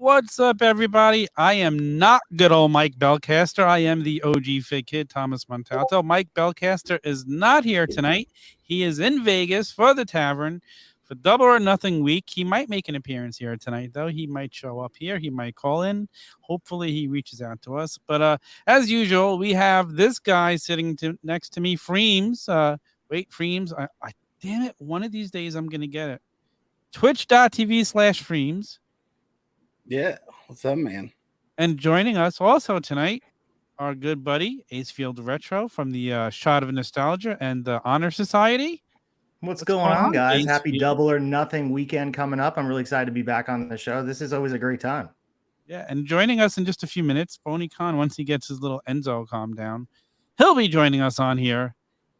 What's up, everybody? I am not good old Mike BELCASTER. I am the OG Fit Kid, Thomas Montalto. Mike BELCASTER is not here tonight. He is in Vegas for the tavern for Double or Nothing week. He might make an appearance here tonight, though. He might show up here. He might call in. Hopefully, he reaches out to us. But as usual, we have this guy sitting next to me, FREEMZ. Wait, FREEMZ. Damn it. One of these days, I'm going to get it. Twitch.tv/FREEMZ. Yeah, what's up, man? And joining us also tonight, our good buddy, Acefield Retro from the Shot of Nostalgia and the Honor Society. What's going on, guys? Happy Double or Nothing weekend coming up. I'm really excited to be back on the show. This is always a great time. Yeah, and joining us in just a few minutes, Phony Khan, once he gets his little Enzo calmed down, he'll be joining us on here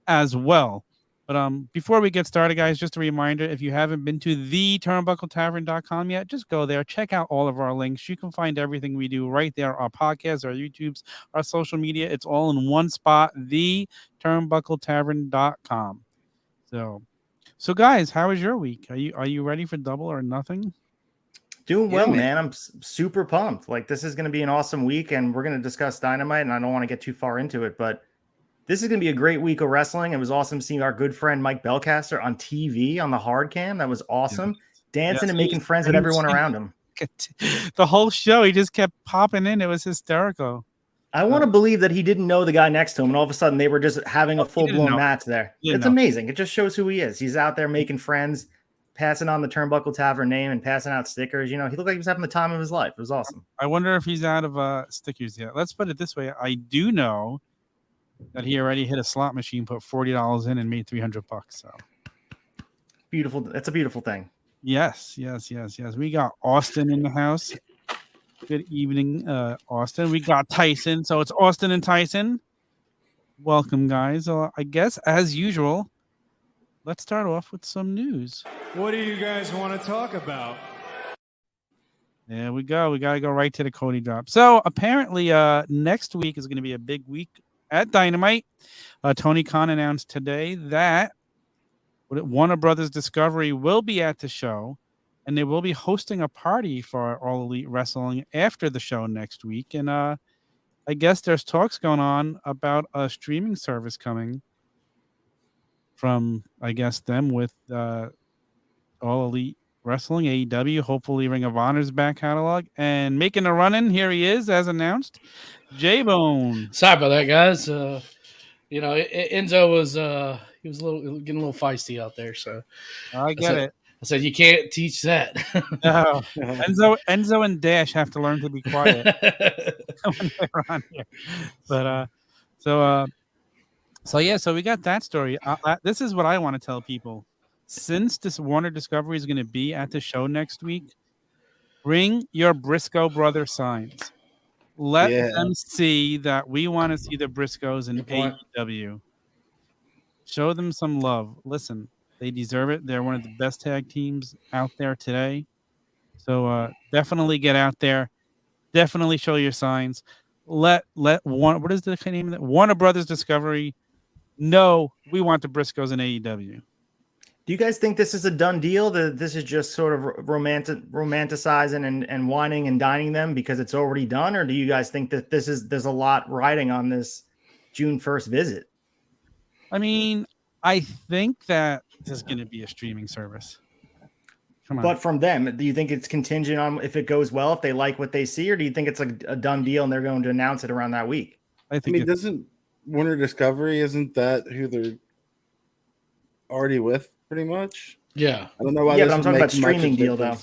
as well. But before we get started, guys, just a reminder, if you haven't been to the Turnbuckletavern.com yet, just go there. Check out all of our links. You can find everything we do right there, our podcasts, our YouTubes, our social media. It's all in one spot, the Turnbuckletavern.com. So guys, how was your week? Are you ready for Double or Nothing? Doing well, man. I'm super pumped. Like, this is going to be an awesome week, and we're going to discuss Dynamite, and I don't want to get too far into it, but this is going to be a great week of wrestling. It was awesome seeing our good friend Mike BELCASTER on TV on the hard cam. That was awesome. Dancing and making friends with everyone around him. The whole show, he just kept popping in. It was hysterical. I want to believe that he didn't know the guy next to him, and all of a sudden they were just having a full-blown match there. It's amazing. It just shows who he is. He's out there making friends, passing on the Turnbuckle Tavern name and passing out stickers. You know, he looked like he was having the time of his life. It was awesome. I wonder if he's out of stickers yet. Let's put it this way. I do know that he already hit a slot machine, put $40 in, and made $300. So beautiful. That's a beautiful thing. Yes. We got Austin in the house. Good evening, Austin. We got Tyson. So it's Austin and Tyson. Welcome, guys. I guess, as usual, let's start off with some news. What do you guys want to talk about? There we go. We got to go right to the Cody drop. So apparently next week is going to be a big week at Dynamite. Tony Khan announced today that Warner Brothers Discovery will be at the show, and they will be hosting a party for All Elite Wrestling after the show next week. And I guess there's talks going on about a streaming service coming from, I guess, them with All Elite Wrestling, AEW, hopefully Ring of Honor's back catalog, and making a run-in. Here he is, as announced, J-Bone. Sorry about that, guys. Enzo was he was getting a little feisty out there, so I get it. I said you can't teach that. No. Enzo and Dash have to learn to be quiet when they're on here. But so we got that story. This is what I want to tell people. Since this Warner Discovery is going to be at the show next week, bring your Briscoe brother signs. Let them see that we want to see the Briscoes in AEW. Show them some love. Listen, they deserve it. They're one of the best tag teams out there today. So definitely get out there. Definitely show your signs. What is the name of that? Warner Brothers Discovery. No, we want the Briscoes in AEW. Do you guys think this is a done deal? That this is just sort of romanticizing and whining and dining them because it's already done? Or do you guys think that there's a lot riding on this June 1st visit? I mean, I think that there's going to be a streaming service. Come on. But from them, do you think it's contingent on if it goes well, if they like what they see, or do you think it's a done deal and they're going to announce it around that week? I mean, doesn't Warner Discovery, isn't that who they're already with? Pretty much. Yeah. I don't know why. Yeah, but I'm talking about streaming deal, though.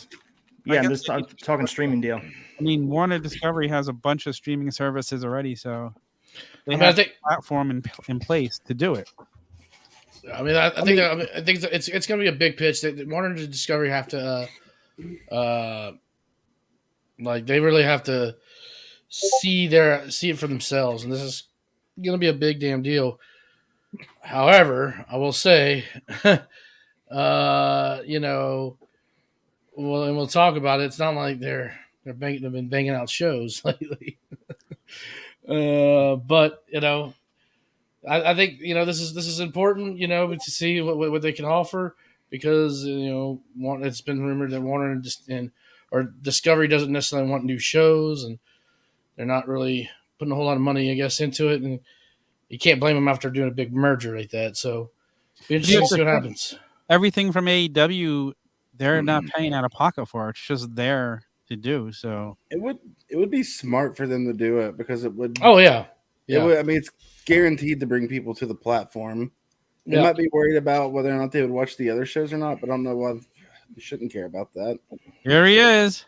Yeah, I'm just talking streaming deal. I mean, Warner Discovery has a bunch of streaming services already, so they have a platform in place to do it. I mean, I think it's going to be a big pitch. That Warner Discovery have to, they really have to see it for themselves, and this is going to be a big damn deal. However, I will say, we'll talk about it. It's not like they've been banging out shows lately. But I think this is important. To see what they can offer because it's been rumored that Warner or Discovery doesn't necessarily want new shows, and they're not really putting a whole lot of money, I guess, into it. And you can't blame them after doing a big merger like that. So be interesting to see what happens. Everything from AEW, they're not paying out of pocket for it. It's just there to do. So it would be smart for them to do it because it would. Oh yeah, It would, I mean, it's guaranteed to bring people to the platform. They might be worried about whether or not they would watch the other shows or not, but I don't know why you shouldn't care about that. Here he is.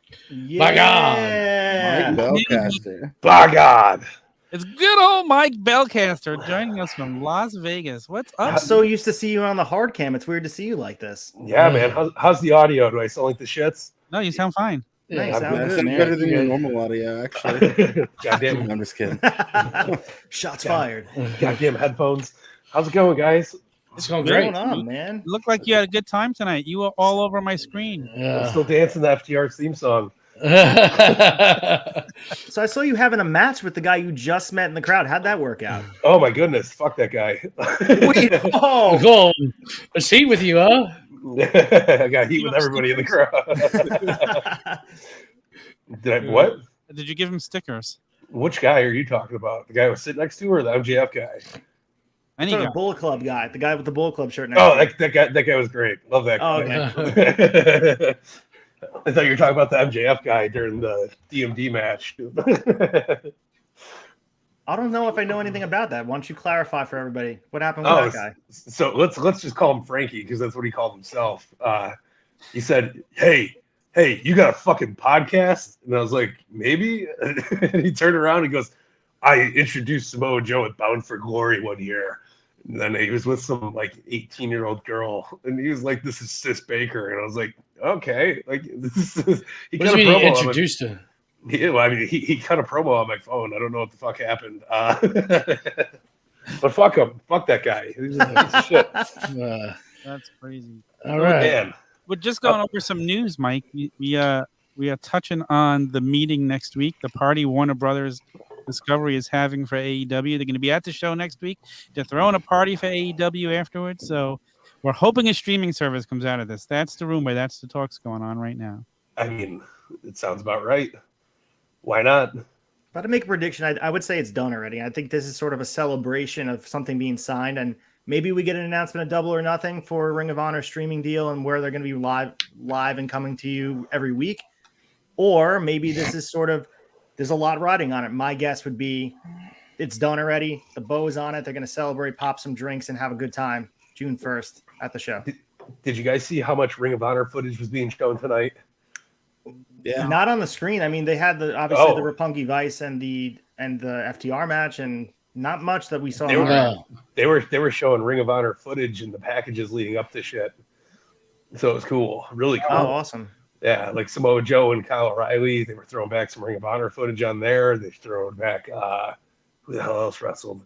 By God. Mike BELCASTER. By God. It's good old Mike BELCASTER joining us from Las Vegas. What's up? I'm so used to see you on the hard cam. It's weird to see you like this. Yeah, man. How's the audio? Do I sound like the shits? No, you sound fine. Yeah, Nice, sound better than your normal audio, actually. Goddamn. I'm just kidding. Shots fired. Goddamn headphones. How's it going, guys? It's going What's great. going on, man? You look like you had a good time tonight. You were all over my screen. I'm still dancing the FTR theme song. So I saw you having a match with the guy you just met in the crowd. How'd that work out? Oh my goodness. Fuck that guy. Wait, oh, Go. Is he with you, huh? I got heat with everybody in the crowd. What? Did you give him stickers? Which guy are you talking about? The guy I was sitting next to or the MJF guy? Any the guy. Bullet Club guy, the guy with the Bullet Club shirt. Next Oh, to that guy was great. Love that Oh, guy. okay. I thought you were talking about the MJF guy during the DMD match. I don't know if I know anything about that. Why don't you clarify for everybody what happened with that guy? So let's just call him Frankie because that's what he called himself. He said, "Hey, you got a fucking podcast?" And I was like, "Maybe." And he turned around and goes, "I introduced Samoa Joe at Bound for Glory one year." And then he was with some like 18-year-old girl, and he was like, "This is Sis Baker," and I was like, "Okay." Like this is he What kind do of you mean promo introduced to? Yeah, well, I mean, he cut a promo on my phone. I don't know what the fuck happened. But fuck him. Fuck that guy. He's a piece of shit. That's crazy. All right. Man. We're just going over some news, Mike. We are touching on the meeting next week, the party Warner Brothers Discovery is having for AEW. They're going to be at the show next week. They're throwing a party for AEW afterwards. So we're hoping a streaming service comes out of this. That's the rumor. That's the talks going on right now. I mean, it sounds about right. Why not? But to make a prediction, I would say it's done already. I think this is sort of a celebration of something being signed, and maybe we get an announcement of Double or Nothing for Ring of Honor streaming deal and where they're going to be live and coming to you every week. Or maybe this is sort of, there's a lot riding on it. My guess would be it's done already. The bow's on it. They're going to celebrate, pop some drinks, and have a good time June 1st at the show. Did you guys see how much Ring of Honor footage was being shown tonight? Yeah. Not on the screen. I mean, they had the Roppongi Vice and the FTR match, and not much that we saw. They were showing Ring of Honor footage in the packages leading up to shit. So it was cool. Really cool. Oh, awesome. Yeah, like Samoa Joe and Kyle O'Reilly, they were throwing back some Ring of Honor footage on there. They're throwing back who the hell else wrestled?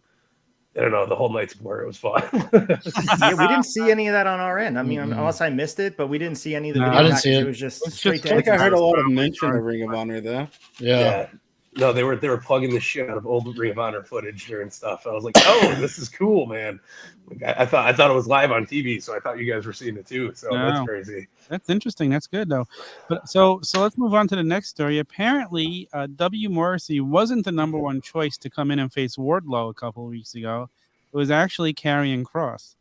I don't know. The whole night's blur. It was fun. Yeah, we didn't see any of that on our end. I mean, unless I missed it, but we didn't see any of the video. I didn't see it. It was just straight to I think I heard a entrances. lot of mention of Ring of Honor, though. Yeah. No, they were plugging the shit out of old Ring of Honor footage there and stuff. I was like, oh, this is cool, man. Like, I thought it was live on TV, so I thought you guys were seeing it too. So that's crazy. That's interesting. That's good though. But so let's move on to the next story. Apparently, W. Morrissey wasn't the number one choice to come in and face Wardlow a couple of weeks ago. It was actually Karrion Kross.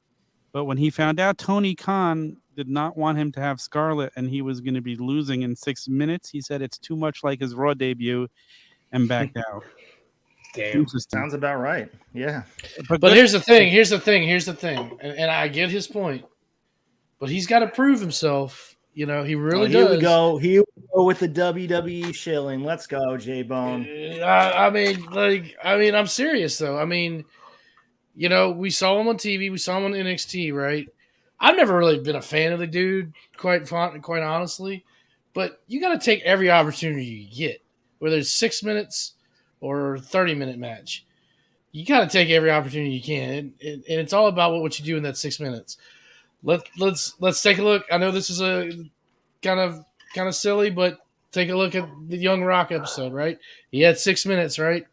But when he found out Tony Khan did not want him to have Scarlett and he was going to be losing in 6 minutes, he said it's too much like his Raw debut and backed out. Damn. Sounds about right. Yeah. But here's the thing. And I get his point. But he's got to prove himself. You know, he really does. Here we go with the WWE shilling. Let's go, J-Bone. I mean, I'm serious though. I mean, you know, we saw him on TV. We saw him on NXT, right? I've never really been a fan of the dude, quite honestly. But you got to take every opportunity you get, whether it's 6 minutes or 30-minute match. You got to take every opportunity you can, and it's all about what you do in that 6 minutes. Let's take a look. I know this is a kind of silly, but take a look at the Young Rock episode, right? He had 6 minutes, right?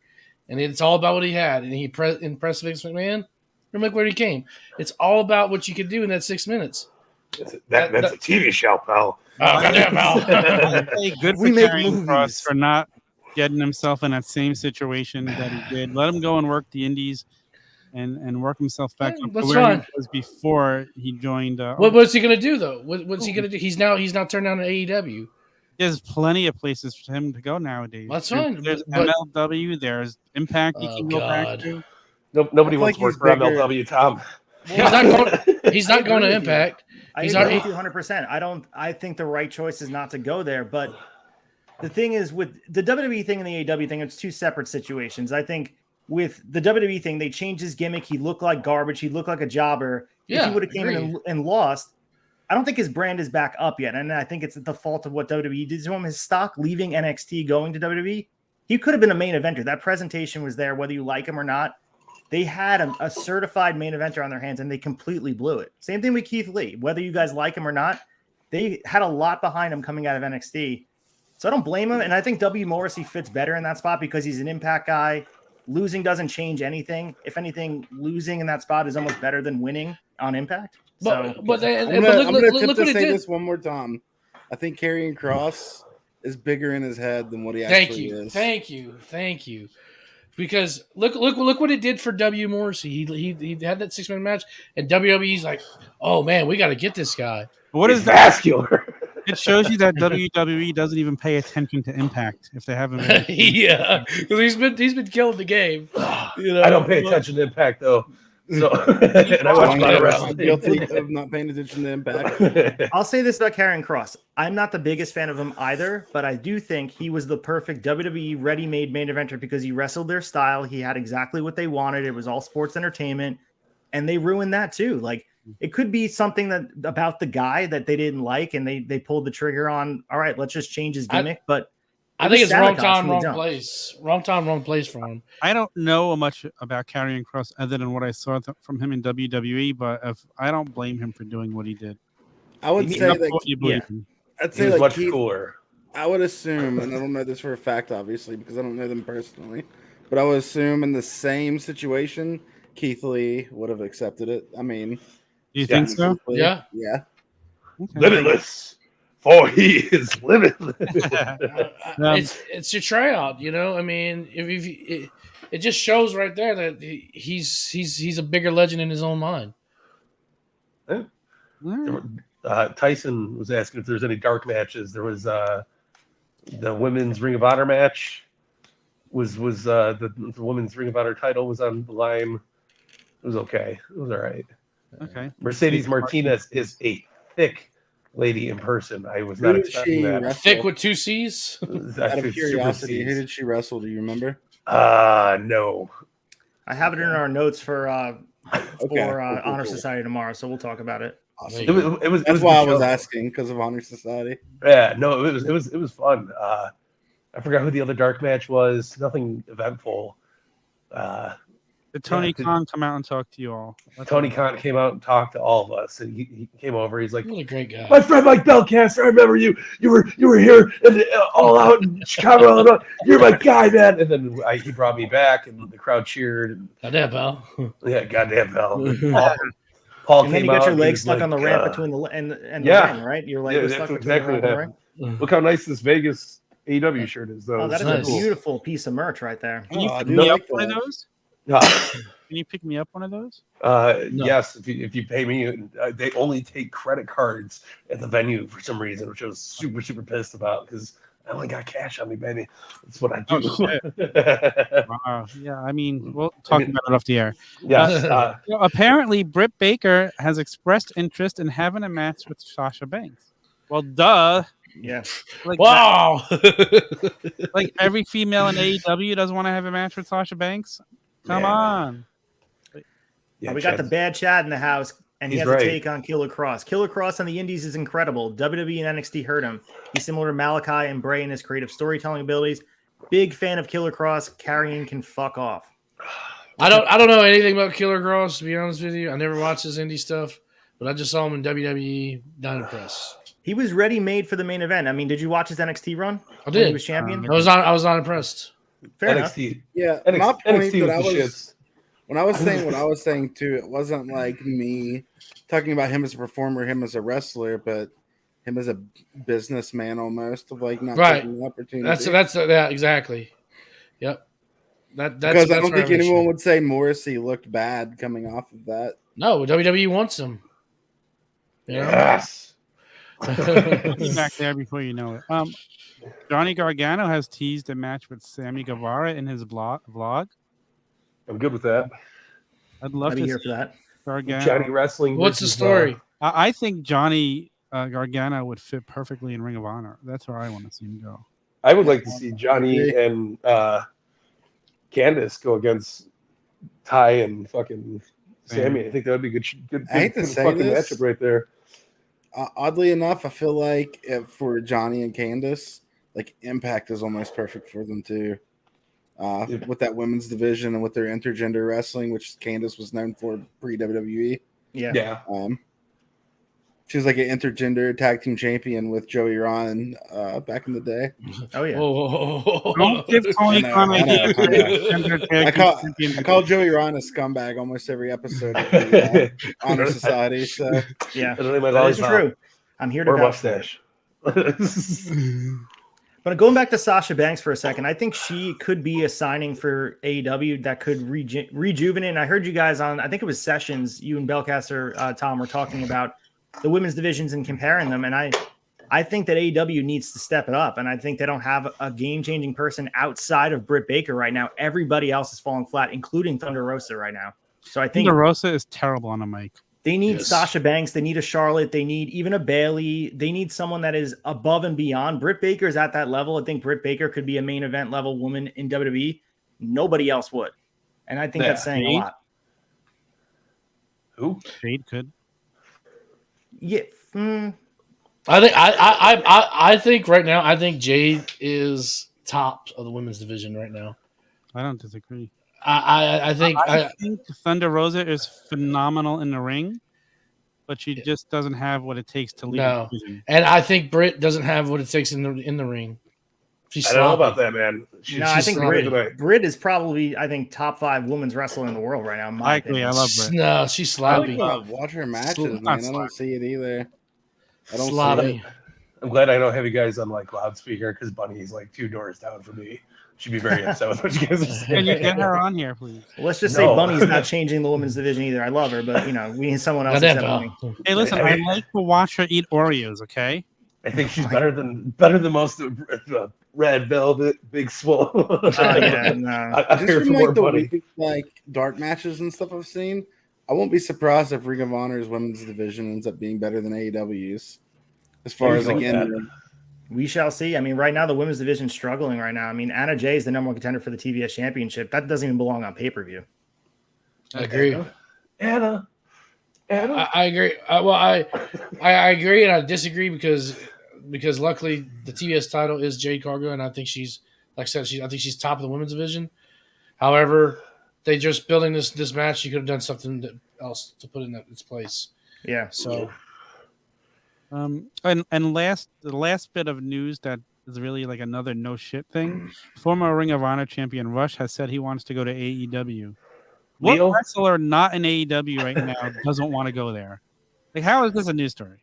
And it's all about what he had. And he impressed Vince McMahon. Remember where he came. It's all about what you could do in that 6 minutes. That's a TV show, pal. Oh, goddamn, pal. Hey, good for We make Karrion Kross movies. for not getting himself in that same situation that he did. Let him go and work the indies and work himself back up to That's where he fine. was before he joined. What's he gonna do though? What's he gonna do? He's now turned down to AEW. There's plenty of places for him to go nowadays. That's fine, There's but- MLW. There's Impact. He can go back to. Nobody I wants feel to like work for he's bigger. MLW, Tom. He's not going to Impact. I He's agree already- with you 100%. I think the right choice is not to go there. But the thing is, with the WWE thing and the AEW thing, it's two separate situations. I think with the WWE thing, they changed his gimmick. He looked like garbage. He looked like a jobber. If Yeah, he would have came in and lost, I don't think his brand is back up yet. And I think it's the fault of what WWE did to him. His stock leaving NXT, going to WWE, he could have been a main eventer. That presentation was there, whether you like him or not. They had a certified main eventer on their hands, and they completely blew it. Same thing with Keith Lee. Whether you guys like him or not, they had a lot behind him coming out of NXT. So I don't blame him. And I think W. Morrissey fits better in that spot because he's an Impact guy. Losing doesn't change anything. If anything, losing in that spot is almost better than winning on Impact. But So look I'm what gonna it say did. this one more time. I think Karrion Kross is bigger in his head than what he Thank actually you, is. thank you. Because look what it did for W. Morrissey. He had that 6-man match, and WWE's like, oh man, we got to get this guy. What It's is that? vascular. It shows you that WWE doesn't even pay attention to Impact if they haven't. Yeah, because he's been killing the game. You know? I don't pay attention to Impact though. So and I watch a lot of I'm wrestling. guilty of not paying attention to Impact. I'll say this about Karrion Kross. I'm not the biggest fan of him either, but I do think he was the perfect WWE ready-made main eventer because he wrestled their style. He had exactly what they wanted. It was all sports entertainment, and they ruined that too. Like, it could be something that about the guy that they didn't like, and they pulled the trigger on, all right, let's just change his gimmick. But I think it's wrong sabotage time, from the wrong jump. place. Wrong time, wrong place for him. I don't know much about Karrion Kross other than what I saw from him in WWE, but I don't blame him for doing what he did. I would say Enough that what you believe in. I'd He say was like much Keith, cooler. I would assume, and I don't know this for a fact, obviously, because I don't know them personally, but I would assume in the same situation, Keith Lee would have accepted it. I mean, Do you think so? Keith Lee, Yeah. yeah. Okay. Limitless. For he is limitless. It's your tryout, you know. I mean, it just shows right there that he's a bigger legend in his own mind. Tyson was asking if there's any dark matches. There was the women's Ring of Honor match. Was the women's Ring of Honor title was on the line. It was okay. It was all right. Okay. Mercedes Martinez is a thick lady in person. I was Who not did expecting she that. wrestle? Thick with 2 C's. Out of curiosity, who did she wrestle? Do you remember? No. I have it in our notes for Cool. Honor Society tomorrow, so we'll talk about it. Awesome. It was. That's a why I good was show. asking, because of Honor Society. Yeah, no, it was fun. I forgot who the other dark match was. Nothing eventful. Did Tony Yeah, Khan come out and talk to you all? Tony Khan came out and talked to all of us, and he came over. He's like, What a great guy. "My friend Mike BELCASTER, I remember you. You were here and all out in Chicago, Illinois. You're my guy, man." And then he brought me back, and the crowd cheered. And, Goddamn, pal. yeah, goddamn hell. Paul And then came you got out, your he legs was stuck like, on the ramp between the and yeah. the ring, right? Your leg Yeah, was that's stuck exactly between the what ramp and the ring. happened. Look how nice this Vegas AEW shirt is, though. Oh, that is nice. a beautiful piece of merch right there. Can you Oh, I pick do me like up one of that. those? Yeah. Can you pick me up one of those? No. Yes, if you pay me, they only take credit cards at the venue for some reason, which I was super pissed about because I only got cash on me, baby. That's what I do. Oh, Wow. Yeah, I mean, we'll talk about it off the air. Yes. You know, apparently, Britt Baker has expressed interest in having a match with Sasha Banks. Well, duh. Yeah. Like, Wow. like every female in AEW doesn't want to have a match with Sasha Banks. Come Yeah. on. Yeah, We got the Chad's- bad Chad in the house, and he He's has right. a take on Killer Cross. Killer Cross on the Indies is incredible. WWE and NXT hurt him. He's similar to Malachi and Bray in his creative storytelling abilities. Big fan of Killer Cross. Carrying can fuck off. I don't know anything about Killer Cross, to be honest with you. I never watched his indie stuff, but I just saw him in WWE. Not impressed. He was ready made for the main event. I mean, did you watch his NXT run? I When he did. was champion. I was not impressed. Fair enough. NXT. Yeah, my point NXT that I was the was shits. When I was saying what I was saying too, it wasn't like me talking about him as a performer, him as a wrestler, but him as a businessman almost of like not Right. taking the opportunity. That's yeah, exactly. Yep. That's because I that's don't where think I'm anyone issue. would say Morrissey looked bad coming off of that. No, WWE wants him. You know? Yes. Be back there before you know it. Johnny Gargano has teased a match with Sammy Guevara in his vlog. I'm good with that. I'd love I'd be to here see for that. Gargano. Johnny Wrestling. What's the versus, story? I think Johnny Gargano would fit perfectly in Ring of Honor. That's where I want to see him go. I would like to see Johnny and Candice go against Ty and fucking Sammy. I think that would be good. I hate to say fucking this. matchup right there. Oddly enough, I feel like for Johnny and Candice, like Impact is almost perfect for them too. With that women's division and with their intergender wrestling, which Candice was known for pre-WWE. Yeah. She was like an intergender tag team champion with Joey Ron back in the day. Oh yeah. Whoa. Don't give Tony Khan I call Joey Ron a scumbag almost every episode of the Honor Society. So Yeah. That That is true. I'm here to Or vouch for it. mustache. But going back to Sasha Banks for a second, I think she could be a signing for AEW that could rejuvenate. And I heard you guys on, I think it was Sessions, you and Belcaster, Tom, were talking about the women's divisions and comparing them. And I think that AEW needs to step it up. And I think they don't have a game-changing person outside of Britt Baker right now. Everybody else is falling flat, including Thunder Rosa right now. So I think Thunder Rosa is terrible on a mic. they need Sasha Banks. They need a Charlotte. They need even a Bayley. They need someone that is above and beyond. Britt Baker is at that level. I think Britt Baker could be a main event level woman in WWE. Nobody else would. And I think that's saying a lot. Who? Jade could. Yeah. I think right now, I think Jade is top of the women's division right now. I don't disagree. I think Thunder Rosa is phenomenal in the ring, but she just doesn't have what it takes to lead. No, and I think Britt doesn't have what it takes in the ring. She's I don't know about that, man. I think Britt is probably, I think, top 5 women's wrestler in the world right now. I agree. I love Britt. No, she's sloppy. Watch her matches, man. I don't see it either. I don't sloppy. see it. I'm glad I don't have you guys on like loudspeaker because Bunny's like 2 doors down from me. She'd be very upset with what you guys are saying. Can you get her on here, please? Well, let's just say Bunny's not changing the women's division either. I love her, but we need someone else. Hey, listen, I like to watch her eat Oreos. Okay. I think she's better than most red velvet, big swole. I Just from like the like dark matches and stuff I've seen, I won't be surprised if Ring of Honor's women's division ends up being better than AEW's. As far as again, we shall see. I mean, right now the women's division is struggling right now. I mean, Anna Jay is the number 1 contender for the TBS championship. That doesn't even belong on pay-per-view. I agree. Anna. I agree. I agree and I disagree because luckily the TBS title is Jade Cargill, and I think she's, like I said, I think she's top of the women's division. However, they just building this match. She could have done something else to put in its place. Yeah. So. And the last bit of news that is really like another no shit thing. Former Ring of Honor champion Rush has said he wants to go to AEW. What wrestler not in AEW right now doesn't want to go there? Like, how is this a news story?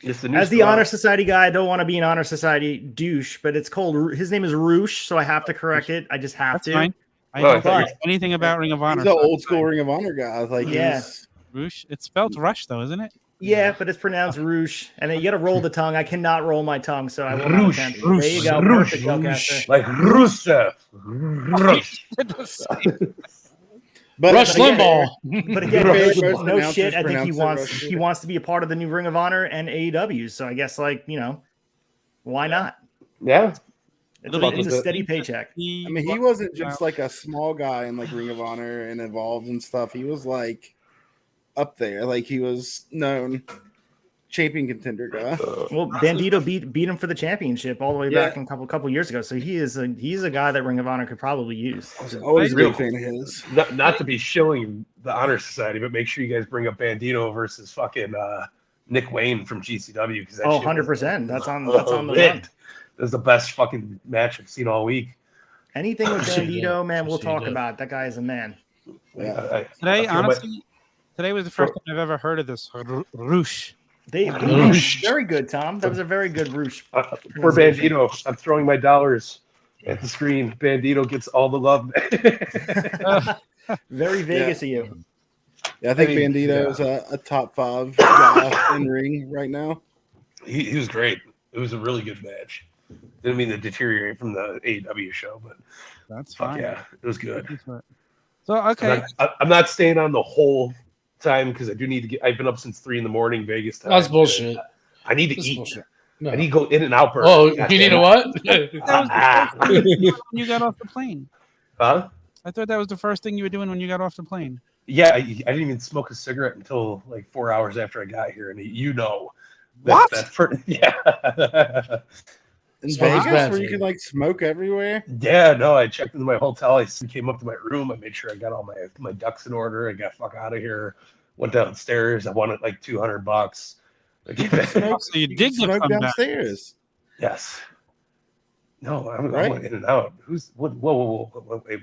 As the Honor Society guy, I don't want to be an Honor Society douche, but it's called. His name is Roosh, so I have to correct it. I just have to. Fine. I don't know anything about Ring of Honor. He's an old school Ring of Honor guy. Like, Roosh. It's spelled Rush, though, isn't it? Yeah, but it's pronounced Roosh, and then you got to roll the tongue. I cannot roll my tongue, so I will not attempt. There you go, perfect, Belcaster. Like Rusev. Rush Limbaugh. But again, no shit. I think he wants to be a part of the new Ring of Honor and AEW. So I guess why not? Yeah, it's a steady paycheck. I mean, he wasn't just like a small guy in like Ring of Honor and Evolved and stuff. He was like up there, like he was known champion contender guy. Well, Bandito beat him for the championship all the way back a couple years ago. So he's a guy that Ring of Honor could probably use. Always a big fan of his. Not to be shilling the Honor Society, but make sure you guys bring up Bandito versus fucking Nick Wayne from GCW. 100%. That's on the run. That's the best fucking match I've seen all week. Anything with Bandito, man, we'll talk about. That guy is a man. Yeah. Today, honestly, today was the first time I've ever heard of this roosh. Very good, Tom. That was a very good roosh. For Bandito, I'm throwing my dollars at the screen. Bandito gets all the love. Very Vegas of you. Yeah, I think Bandito is a top 5 guy in ring right now. He was great. It was a really good match. Didn't mean to deteriorate from the AEW show, but that's fine. Yeah, it was good. So okay, I'm not staying on the whole time because I do need to get. I've been up since 3 a.m. Vegas time. That's bullshit. I need to eat. Bullshit. No. I need to go in and out. Oh, you need a what? that was the first thing when you got off the plane. Huh? I thought that was the first thing you were doing when you got off the plane. Yeah, I didn't even smoke a cigarette until like 4 hours after I got here, and what? Yeah. In Vegas, where you can like smoke everywhere. Yeah, no. I checked into my hotel. I came up to my room. I made sure I got all my ducks in order. I got fuck out of here. Went downstairs. I wanted like $200. So you did smoke downstairs. Yes. No, I'm going in and out. Whoa, wait.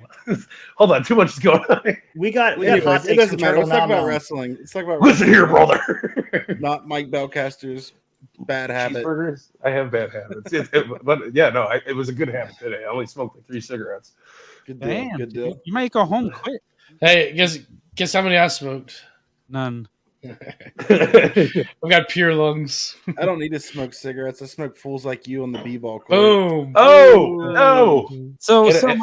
Hold on, too much is going on. We got Anyways, hot it takes doesn't to matter. Turtle Let's talk Nom about Nom. wrestling. Let's talk about Listen wrestling. here, brother. Not Mike Belcaster's bad habit. Cheeseburgers? I have bad habits. But yeah, no, it was a good habit today. I only smoked like 3 cigarettes. Good deal. Damn, Good deal. you might go home quick. Hey, guess how many I smoked? None. I've got pure lungs. I don't need to smoke cigarettes. I smoke fools like you on the b-ball court. Boom. Oh, no. So Mike,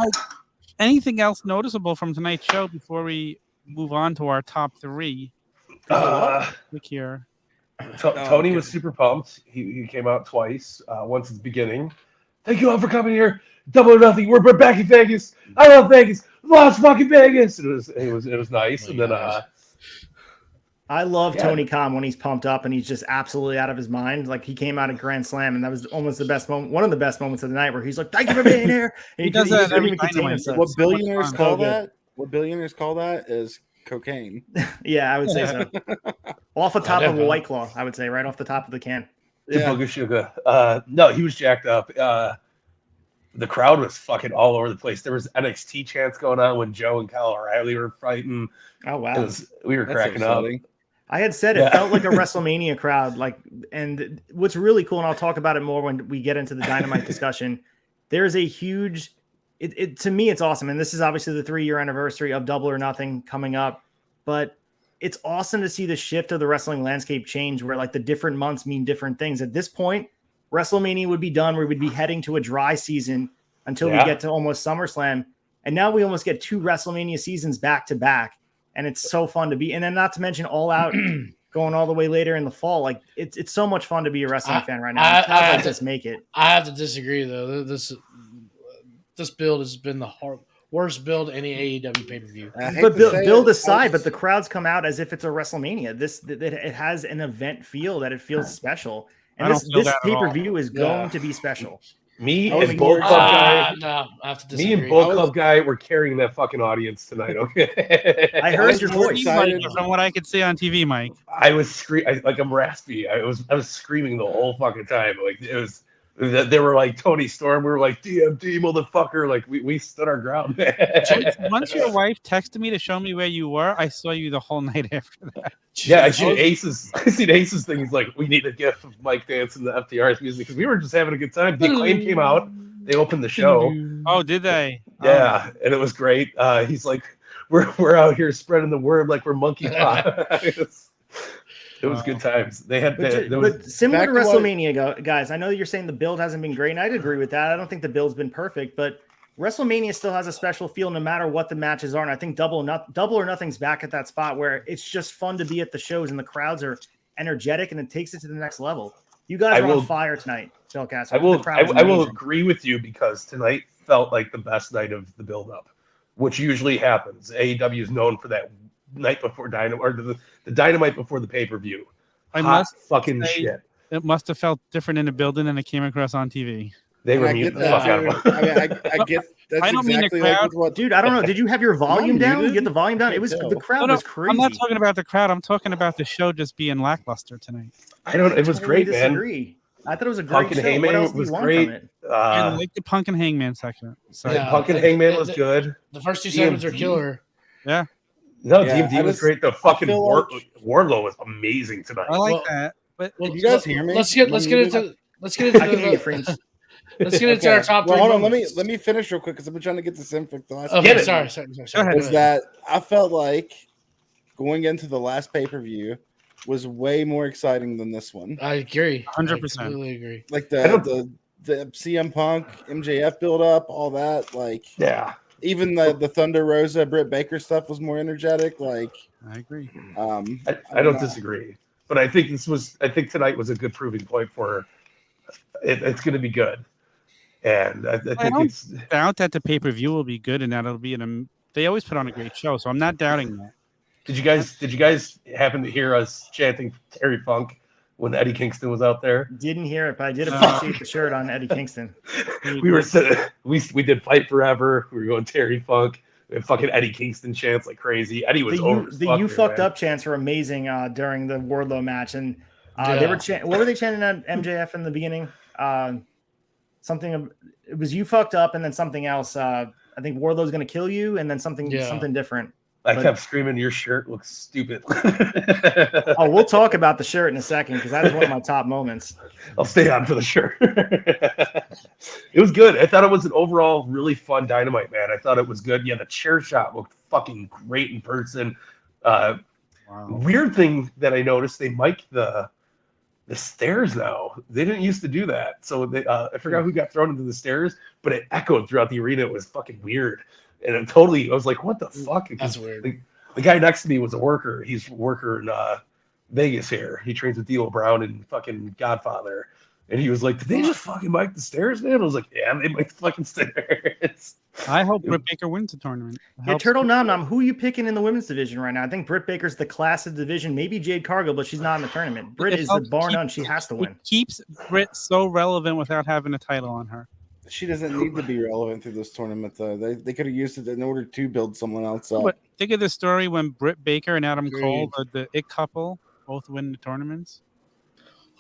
anything else noticeable from tonight's show before we move on to our top 3? Look here. Tony was super pumped. He came out twice. Once at the beginning. Thank you all for coming here. Double or nothing. We're back in Vegas. I love Vegas. Las fucking Vegas. It was nice. And then I love Tony Khan when he's pumped up and he's just absolutely out of his mind. Like he came out at Grand Slam and that was almost the best moment, one of the best moments of the night where he's like, "Thank you for being here." And he does that every time. What billionaires call that? What billionaires call that is cocaine. Yeah, I would say so. Off the top of a White Claw, I would say, right off the top of the can. Yeah. Sugar. No, he was jacked up. The crowd was fucking all over the place. There was NXT chants going on when Joe and Kyle O'Reilly were fighting. Oh wow, we were cracking up. I had said it felt like a WrestleMania crowd. Like, and what's really cool, and I'll talk about it more when we get into the Dynamite discussion. There's a huge. It to me, it's awesome, and this is obviously the 3-year anniversary of Double or Nothing coming up. But it's awesome to see the shift of the wrestling landscape change, where like the different months mean different things. At this point, WrestleMania would be done. We would be heading to a dry season until we get to almost SummerSlam, and now we almost get 2 WrestleMania seasons back to back. And it's so fun to be, and then not to mention All Out going all the way later in the fall. Like it's so much fun to be a wrestling fan right now. I have to just make it. I have to disagree though. This build has been the worst build any AEW pay per view. But build aside, but the crowds come out as if it's a WrestleMania. It has an event feel that it feels special, and this pay per view is going to be special. Me and Bull Club Guy. No, I have to disagree. Me and Bull Club Guy were carrying that fucking audience tonight. Okay, I heard your voice from what I could see on TV, Mike. I was screaming like I'm raspy. I was screaming the whole fucking time. Like it was. They were like Toni Storm. We were like DMD motherfucker. Like we stood our ground. Once your wife texted me to show me where you were, I saw you the whole night after that. Yeah, I seen Ace's thing. He's like, we need a gif of Mike dancing the FTR's music because we were just having a good time. The Acclaim came out. They opened the show. Oh, did they? Yeah, and it was great. He's like, we're out here spreading the word like we're monkeypox. It was good times. They had, but similar to WrestleMania, guys. I know you're saying the build hasn't been great, and I'd agree with that. I don't think the build's been perfect, but WrestleMania still has a special feel no matter what the matches are. And I think Double or Nothing's back at that spot where it's just fun to be at the shows and the crowds are energetic and it takes it to the next level. You guys are on fire tonight, BELCASTER. I will agree with you because tonight felt like the best night of the build-up, which usually happens. AEW is known for that night before Dynamite, or the Dynamite before the pay-per-view. Shit. It must have felt different in the building than it came across on TV. They were muting the fuck out of them. I get that's I don't exactly mean the crowd. like Dude, I don't know. Did you have your volume down? Did you get the volume down? It was the crowd was crazy. I'm not talking about the crowd. I'm talking about the show just being lackluster tonight. It was great, disagree. Man. I thought it was a great Punk and show. Hangman was great. I like the Punk and Hangman section. Punk and Hangman was good. The first 2 segments are killer. Yeah. No, Yeah, DMD was great. The fucking feel like- Wardlow was amazing tonight. I like Well- that. But Well, Can you guys hear me? Let's get Am I into I can hear you, Freems. let's get into our top well, three. hold on. moments. Let me finish real quick because I've been trying to get this in for the last. Okay, Get it. sorry. Go ahead. Was that I felt like going into the last pay-per-view was way more exciting than this one. I agree. 100%. I completely agree. Like I don't- the CM Punk MJF build up, all that. Like Yeah. even the Thunder Rosa Britt Baker stuff was more energetic. Like I agree. I don't disagree, but I think tonight was a good proving point for it's going to be good, and I think don't it's. doubt that the pay-per-view will be good and that it'll be they always put on a great show, so I'm not doubting that. Did you guys happen to hear us chanting Terry Funk when Eddie Kingston was out there? Didn't hear it, but I did appreciate the shirt on Eddie Kingston. We did Fight Forever. We were going Terry Funk. And fucking Eddie Kingston chants like crazy. Eddie was over. The you fucked up chants were amazing during the Wardlow match, and they were what were they chanting at MJF in the beginning? Something. It was you fucked up, and then something else. I think Wardlow's going to kill you, and then something different. I kept screaming, "Your shirt looks stupid." Oh, we'll talk about the shirt in a second because that was one of my top moments. I'll stay on for the shirt. It was good. I thought it was an overall really fun Dynamite, man. I thought it was good. Yeah, the chair shot looked fucking great in person. Wow. Weird thing that I noticed, they mic the stairs now. They didn't used to do that. So they I forgot who got thrown into the stairs, but it echoed throughout the arena. It was fucking weird. And I was like, what the fuck? That's weird. The guy next to me was a worker. He's a worker in Vegas here. He trains with D'Lo Brown and fucking Godfather. And he was like, did they just fucking mic the stairs, man? I was like, yeah, they mic the fucking stairs. I hope Britt Baker wins the tournament. Yeah, Turtle Nom Nom, who are you picking in the women's division right now? I think Britt Baker's the class of the division. Maybe Jade Cargill, but she's not in the tournament. Britt is the bar none. She has to win. It keeps Britt so relevant without having a title on her. she doesn't need to be relevant through this tournament though. They could have used it in order to build someone else up. But think of the story when Britt Baker and Adam Cole, the it couple, both win the tournaments.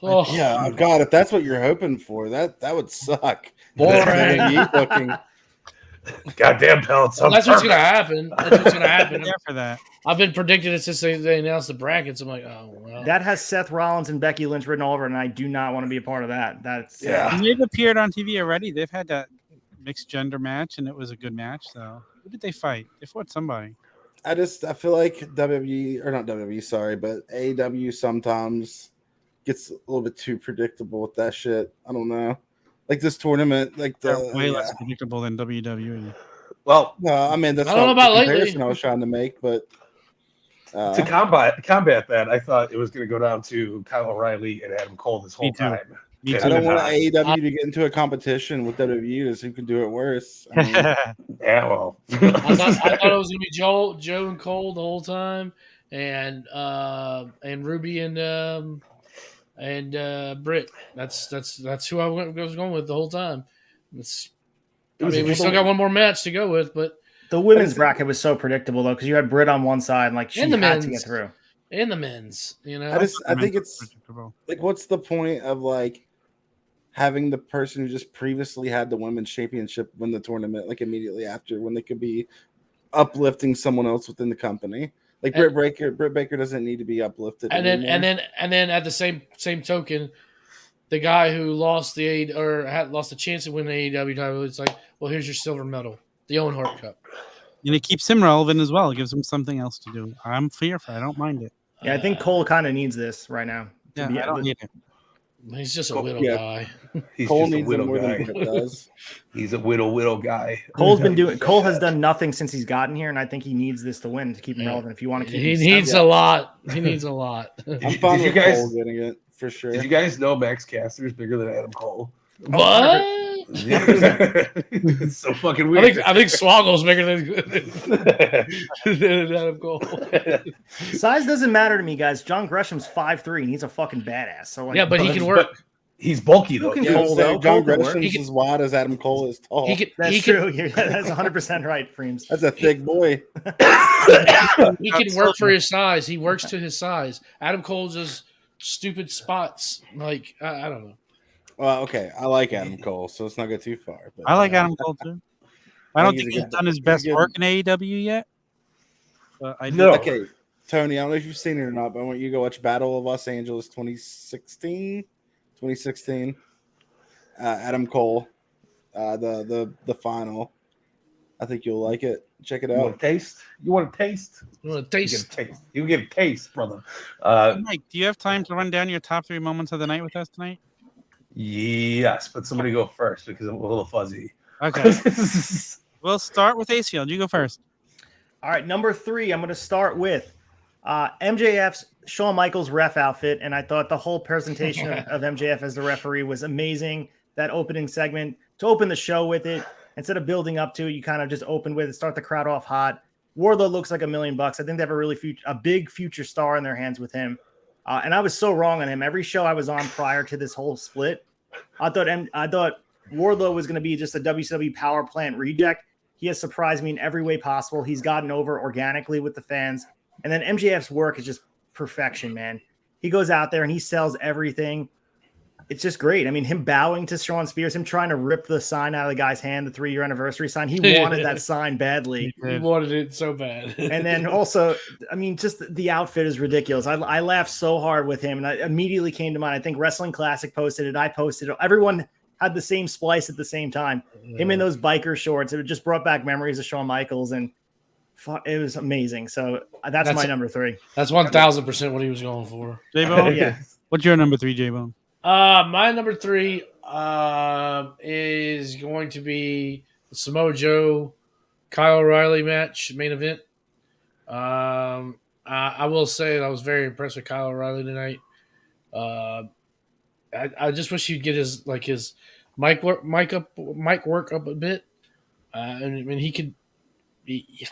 Oh, Yeah, God, if that's what you're hoping for, that would suck. Boring. WWE booking. Goddamn pellets. Well, that's what's gonna happen. That's what's gonna happen. There for that. I've been predicting it since they announced the brackets. I'm like, oh well. That has Seth Rollins and Becky Lynch written all over it, and I do not want to be a part of that. That's Yeah. And they've appeared on TV already. They've had that mixed gender match, and it was a good match. So who did they fight? They fought somebody. I feel like WWE, or not WWE, sorry, but AEW sometimes gets a little bit too predictable with that shit. I don't know. Like this tournament, like They're way less predictable than WWE. Well, No, I mean that's I don't not know about the lately. comparison I was trying to make, but to combat that, I thought it was going to go down to Kyle O'Reilly and Adam Cole this whole Me too. time. Me And I don't then, want AEW to get into a competition with WWE as who can do it worse. I mean, Yeah, well, I thought it was gonna be Joe and Cole the whole time, and Ruby and Britt. That's who I was going with the whole time. We still got one more match to go with, but the women's bracket was so predictable though, because you had Britt on one side, and like she And the had to men's. get through. in the men's, you know, I think it's predictable. like, what's the point of like having the person who just previously had the women's championship win the tournament like immediately after, when they could be uplifting someone else within the company? Like And- Britt Baker doesn't need to be uplifted. and then anymore. and then at the same token, the guy who lost had lost the chance to win the AEW title, it's like, well, here's your silver medal, the Owen Hart Cup. And it keeps him relevant as well. It gives him something else to do. I'm fearful. I don't mind it. Yeah, I think Cole kind of needs this right now. Yeah, I don't need it. He's just a Cole- widow yeah. guy. he's Cole just a needs it widow more guy. than Britt does. He's a widow guy. Cole has done nothing since he's gotten here, and I think he needs this to win to keep him relevant. If you want to keep He him needs separate. a lot. He needs a lot. I'm fine did with you guys- Cole getting it for sure. Did you guys know Max Caster is bigger than Adam Cole? What? It's so fucking weird. I think Swoggle's bigger than Adam Cole. Size doesn't matter to me, guys. John Gresham's 5'3", and he's a fucking badass. So like, Yeah, but he can work. He's bulky though. Who can Yeah, Cole, so though. John Cole can work. Gresham's He can- as wide as Adam Cole is tall. He can. That's He true. That's 100% right, Freems. That's a thick boy. He can work for his size. He works to his size. Adam Cole just stupid spots. Like I don't know. Well, okay, I like Adam Cole, so let's not go too far. But I like Adam Cole too. I don't he's think a he's good- done his he's best good. work in AEW yet. I No. Okay, Tony, I don't know if you've seen it or not, but I want you to go watch Battle of Los Angeles 2016. Adam Cole, the final. I think you'll like it. Check it You want out. to taste? You want to taste? You want to You get a taste? taste. You get a taste, brother. Mike, do you have time to run down your top 3 moments of the night with us tonight? Yes, but somebody go first because I'm a little fuzzy. Okay. We'll start with ACL. You go first. All right, number 3, I'm going to start with MJF's Shawn Michaels ref outfit, and I thought the whole presentation of MJF as the referee was amazing. That opening segment, to open the show with it, instead of building up to it, you kind of just open with it, start the crowd off hot. Wardlow looks like $1 million. I think they have a big future star in their hands with him. And I was so wrong on him. Every show I was on prior to this whole split, I thought Wardlow was going to be just a WCW power plant reject. He has surprised me in every way possible. He's gotten over organically with the fans. And then MJF's work is just perfection, man. He goes out there and he sells everything. It's just great. I mean, him bowing to Shawn Spears, him trying to rip the sign out of the guy's hand, the 3-year anniversary sign. He wanted that sign badly. He wanted it so bad. And then also, I mean, just the outfit is ridiculous. I laughed so hard with him, and I immediately came to mind. I think Wrestling Classic posted it. I posted it. Everyone had the same splice at the same time. Him in those biker shorts. It just brought back memories of Shawn Michaels, and it was amazing. So that's my number 3. That's 1,000% what he was going for. J-Bone? Yeah. What's your number 3, J-Bone? My number 3 is going to be the Samoa Joe Kyle O'Reilly match main event. I will say that I was very impressed with Kyle O'Reilly tonight. I just wish he'd get his mic work up a bit. I mean, he could.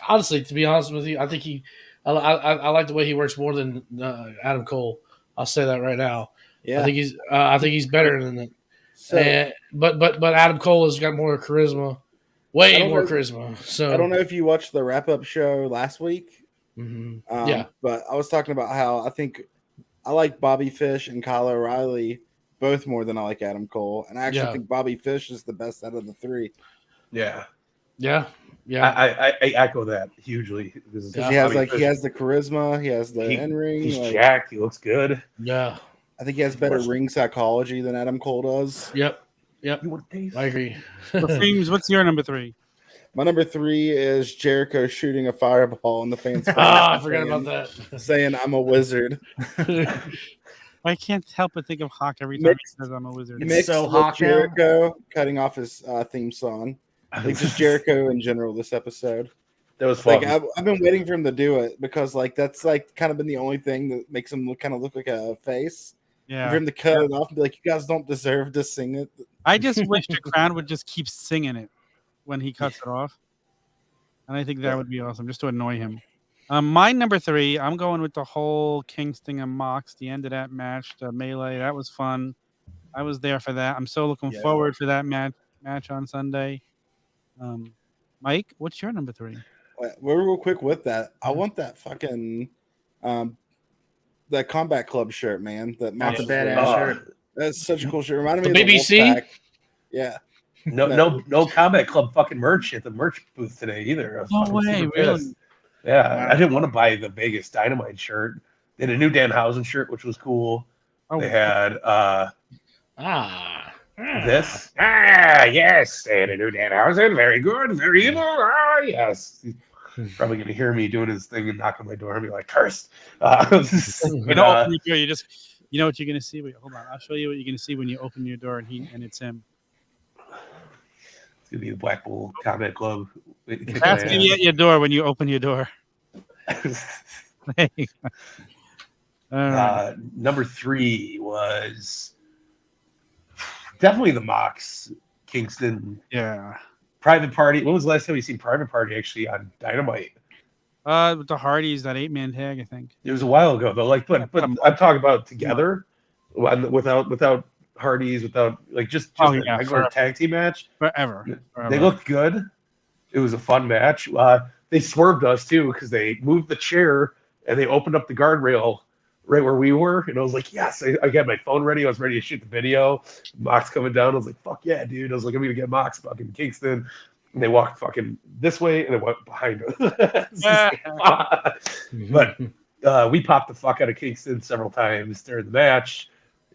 Honestly, to be honest with you, I think I like the way he works more than Adam Cole. I'll say that right now. Yeah, I think he's better than that. So, But Adam Cole has got more charisma, way more know- charisma. So I don't know if you watched the wrap-up show last week. Yeah, But I was talking about how I think I like Bobby Fish and Kyle O'Reilly both more than I like Adam Cole, and I actually think Bobby Fish is the best out of the 3. Yeah. I I echo that hugely. Because He has the charisma, he has the in-ring. He's jacked. He looks good. Yeah. I think he has better ring psychology than Adam Cole does. Yep. You want to taste? I agree. FREEMZ, what's your number 3? My number 3 is Jericho shooting a fireball in the fans. I forgot about that. Saying I'm a wizard. I can't help but think of Hawk every time he says I'm a wizard. Mixed so with Hawk now. Jericho cutting off his theme song. Like just Jericho in general this episode. That was fun. Like I've been waiting for him to do it because like that's like kind of been the only thing that makes him look like a face. Yeah. For him to cut it off and be like, you guys don't deserve to sing it. I just wish the crowd would just keep singing it when he cuts it off. And I think that would be awesome, just to annoy him. My number 3, I'm going with the whole Kingston and Mox, the end of that match, the melee. That was fun. I was there for that. I'm so looking forward for that match on Sunday. Mike, what's your number 3? Real quick with that, I want that fucking that Combat Club shirt, man. That That's a Mox badass shirt. That's such a cool shirt. Reminded me The of the BBC? Wolfpack. Yeah. No Combat Club fucking merch at the merch booth today either. I was No fucking way, super really? pissed. Yeah, I didn't want to buy the Vegas Dynamite shirt. They had a new Danhausen shirt, which was cool. Oh, They had this. Yes, they had a new Danhausen. Very good, very evil. Yes. He's probably going to hear me doing his thing and knock on my door and be like, cursed. you know, open your door, you know what you're gonna see. Wait, hold on. I'll show you what you're gonna see when you open your door and it's him. It's gonna be the Black Bull Combat Club. That's gonna be at your door when you open your door. There you go. All right. Number 3 was definitely the Mox Kingston Yeah. Private Party. When was the last time you seen Private Party actually on Dynamite? With the Hardys, that 8-man tag, I think. It was a while ago though. Like, but I'm talking about together, without Hardys, without like just a regular tag team match. Forever. They looked good. It was a fun match. They swerved us too because they moved the chair and they opened up the guardrail right where we were. And I was like, yes, I got my phone ready. I was ready to shoot the video. Mox coming down. I was like, fuck yeah, dude. I was like, I'm gonna get Mox fucking Kingston. And they walked fucking this way and it went behind us. But we popped the fuck out of Kingston several times during the match.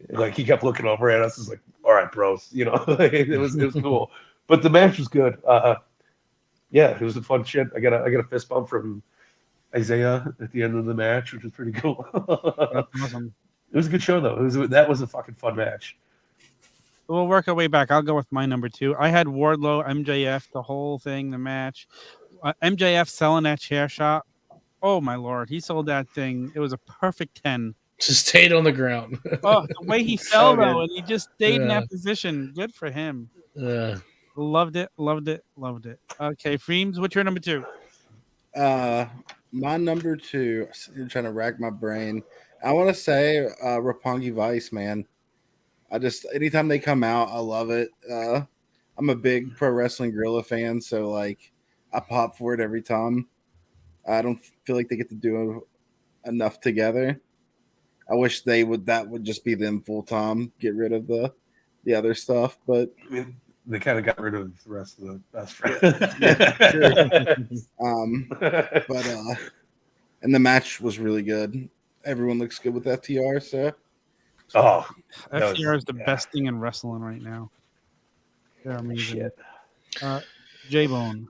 Like he kept looking over at us. It was like, all right, bros, you know, it was cool. But the match was good. Yeah, it was a fun shit. I got a fist bump from Isaiah at the end of the match, which was pretty cool. That's awesome. It was a good show though. That was a fucking fun match. We'll work our way back. I'll go with my number 2. I had Wardlow, MJF, the whole thing, the match. MJF selling that chair shot. Oh my lord, he sold that thing. It was a perfect 10. Just stayed on the ground. Oh, the way he fell though, and he just stayed in that position. Good for him. Loved it. Okay, FREEMZ, what's your number 2? My number 2. I'm trying to rack my brain. I want to say Roppongi Vice, man. Anytime they come out, I love it. I'm a big Pro Wrestling Guerrilla fan, so like I pop for it every time. I don't feel like they get to do enough together. I wish that would just be them full time. Get rid of the other stuff, but I mean, they kind of got rid of the rest of the best friends. But and the match was really good. Everyone looks good with FTR, so. FTR is the best thing in wrestling right now. They're amazing. J-Bone.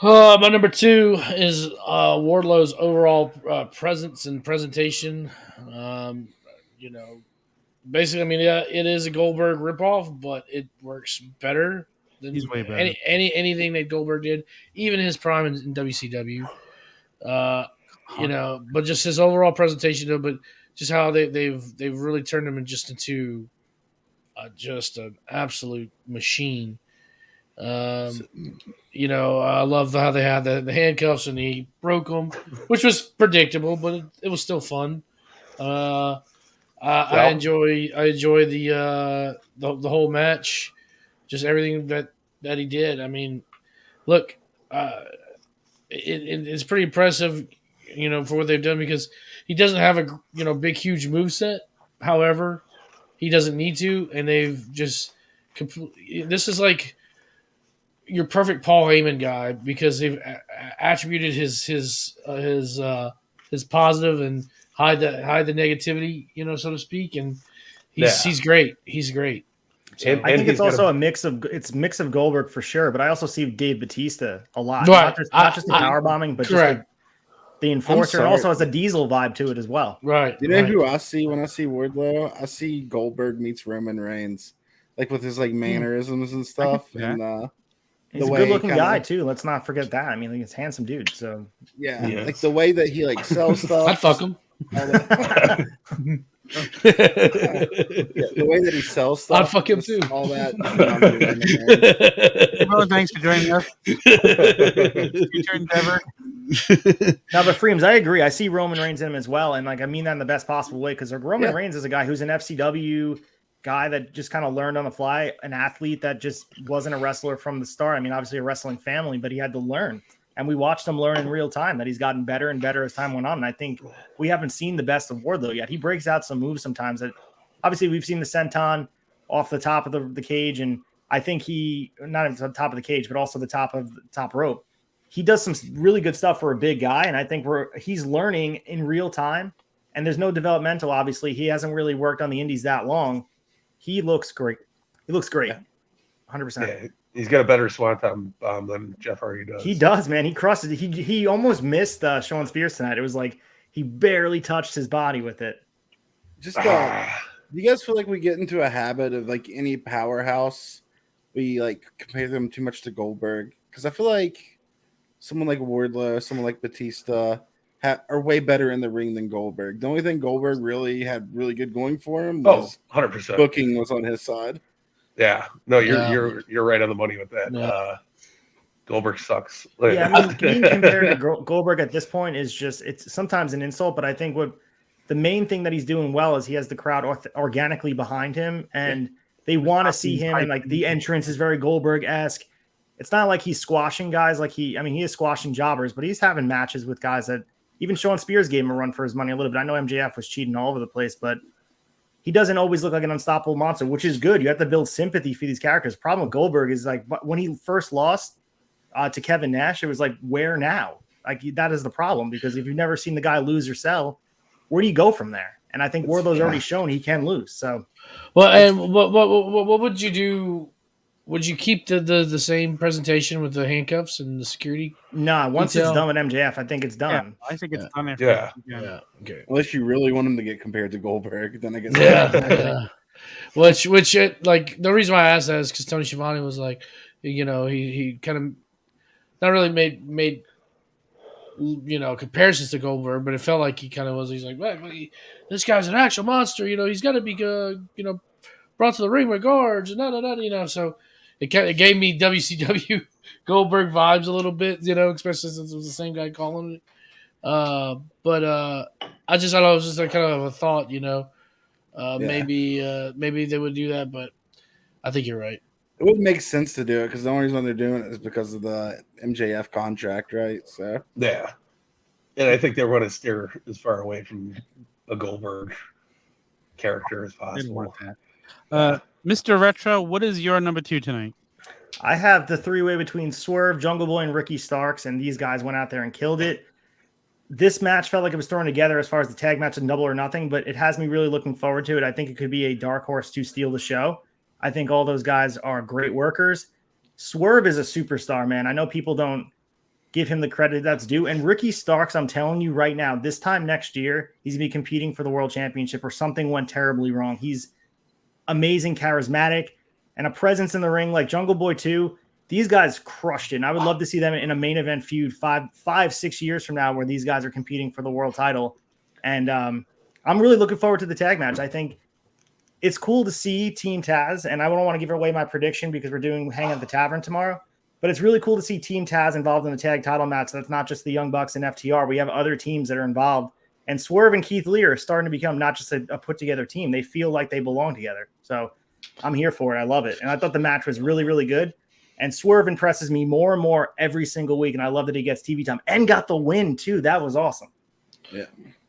My number 2 is Wardlow's overall presence and presentation. You know, basically, I mean, yeah, it is a Goldberg ripoff, but it works better than He's way better. anything that Goldberg did, even his prime in WCW. You know, but just his overall presentation, though, but just how they've really turned him into just an absolute machine. You know, I love how they had the handcuffs and he broke them, which was predictable, but it was still fun. I enjoy the whole match, just everything that he did. I mean, look, it's pretty impressive, you know, for what they've done, because he doesn't have a big huge moveset. However, he doesn't need to, and they've just this is like your perfect Paul Heyman guy, because they've attributed his positive and hide the negativity, you know, so to speak, and he's great. He's great. So, I think it's also a mix of Goldberg for sure, but I also see Dave Bautista a lot. Right. Not just the power bombing, but just the enforcer, and also has a Diesel vibe to it as well. Right. You know who I see when I see Wardlow? I see Goldberg meets Roman Reigns, like with his like mannerisms and stuff. And he's a good-looking guy too. Let's not forget that. I mean, he's a handsome dude. So like the way that he like sells stuff. I'd fuck him. The way that he sells stuff. I'd fuck him too. All that. Well, thanks for joining us. Future endeavor. Now, but FREEMZ, I agree. I see Roman Reigns in him as well, and like I mean that in the best possible way, because Roman Reigns is a guy who's an FCW guy that just kind of learned on the fly, an athlete that just wasn't a wrestler from the start. I mean, obviously a wrestling family, but he had to learn. And we watched him learn in real time that he's gotten better and better as time went on. And I think we haven't seen the best of Wardlow yet. He breaks out some moves sometimes that obviously we've seen the senton off the top of the cage. And I think he, not at the top of the cage, but also the top rope. He does some really good stuff for a big guy. And I think he's learning in real time. And there's no developmental, obviously. He hasn't really worked on the indies that long. He looks great. 100%. Yeah. He's got a better swanton bomb than Jeff Hardy does. He does, man. He crushed it. He almost missed Shawn Spears tonight. It was like he barely touched his body with it. Just do you guys feel like we get into a habit of like any powerhouse, we like compare them too much to Goldberg? Because I feel like someone like Wardlow, someone like Batista are way better in the ring than Goldberg. The only thing Goldberg really had really good going for him was 100%. Booking was on his side. Yeah, no, you're right on the money with that. Yeah. Goldberg sucks. Yeah, I mean, being compared to Goldberg at this point is it's sometimes an insult, but I think what the main thing that he's doing well is he has the crowd organically behind him, and they want to see him, and like the entrance is very Goldberg-esque. It's not like he's squashing guys he is squashing jobbers, but he's having matches with guys that even Shawn Spears gave him a run for his money a little bit. I know MJF was cheating all over the place, but he doesn't always look like an unstoppable monster, which is good. You have to build sympathy for these characters. The problem with Goldberg is like when he first lost to Kevin Nash, it was like, where now? Like, that is the problem, because if you've never seen the guy lose or sell, where do you go from there? And I think Wardlow's already shown he can lose. So, well, and what would you do? Would you keep the same presentation with the handcuffs and the security? Nah, once detail? It's done with MJF, I think it's done. Yeah, I think it's done. After Yeah. Okay. Unless you really want him to get compared to Goldberg, then I guess. Yeah. Which like the reason why I asked that is because Tony Schiavone was like, he kind of not really made comparisons to Goldberg, but it felt like he kind of was. He's like, well, this guy's an actual monster. He's got to be brought to the ring with guards and So it gave me WCW Goldberg vibes a little bit, especially since it was the same guy calling it. But I just thought it was just a kind of a thought, maybe they would do that, but I think you're right. It wouldn't make sense to do it because the only reason they're doing it is because of the MJF contract, right? So Yeah. And I think they want to steer as far away from a Goldberg character as Didn't possible. want that. Mr. Retro, what is your number 2 tonight? I have the three-way between Swerve, Jungle Boy, and Ricky Starks, and these guys went out there and killed it. This match felt like it was thrown together as far as the tag match and Double or Nothing, but it has me really looking forward to it. I think it could be a dark horse to steal the show. I think all those guys are great workers. Swerve is a superstar, man. I know people don't give him the credit that's due. And Ricky Starks, I'm telling you right now, this time next year, he's going to be competing for the World Championship or something went terribly wrong. He's amazing, charismatic, and a presence in the ring like Jungle Boy too. These guys crushed it. And I would love to see them in a main event feud 5-6 years from now where these guys are competing for the world title. And I'm really looking forward to the tag match. I think it's cool to see Team Taz, and I don't want to give away my prediction because we're doing Hang at the Tavern tomorrow, but it's really cool to see Team Taz involved in the tag title match. That's not just the Young Bucks and FTR. We have other teams that are involved. And Swerve and Keith Lee are starting to become not just a put-together team. They feel like they belong together. So I'm here for it. I love it. And I thought the match was really, really good. And Swerve impresses me more and more every single week, and I love that he gets TV time and got the win too. That was awesome. yeah,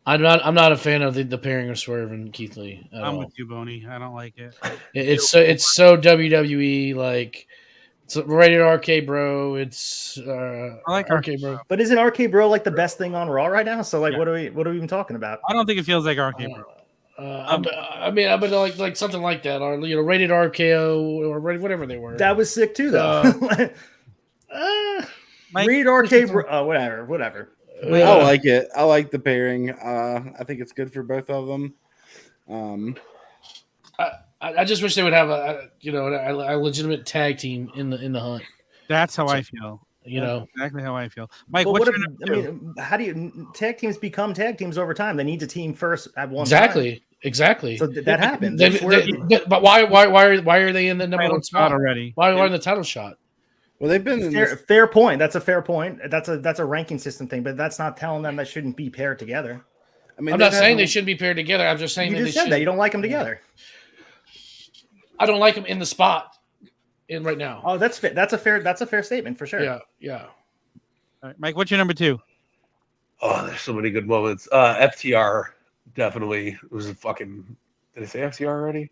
I'm not a fan of the pairing of Swerve and Keith Lee. I'm with you, Boney. I don't like it. It's so WWE, like it's rated RK Bro. It's I like RK Bro. But isn't RK Bro like the best thing on Raw right now? So like, Yeah. what are we even talking about? I don't think it feels like RK Bro. I mean, like something like that, or rated RKO, or whatever they were. That was sick too, though. Mike, Read RK Bro. Oh, whatever. I like it. I like the pairing. I think it's good for both of them. I just wish they would have a legitimate tag team in the hunt. That's how I feel. That's exactly how I feel. Mike, But what's what your number 2? how do you tag teams become tag teams over time? They need to team first at one Exactly. time. So that happens. But why are they in the number one spot already? Why are in the title shot? Well, they've been in Fair point. That's a fair point. That's a ranking system thing, but that's not telling them they shouldn't be paired together. I mean, I'm not saying they shouldn't be paired together. I'm just saying You that just they said that should. you don't like them together. I don't like them in the spot in right now. Oh, that's a fair statement for sure. Yeah. All right, Mike, what's your number 2? Oh, there's so many good moments. FTR definitely was a fucking. Did I say FTR already?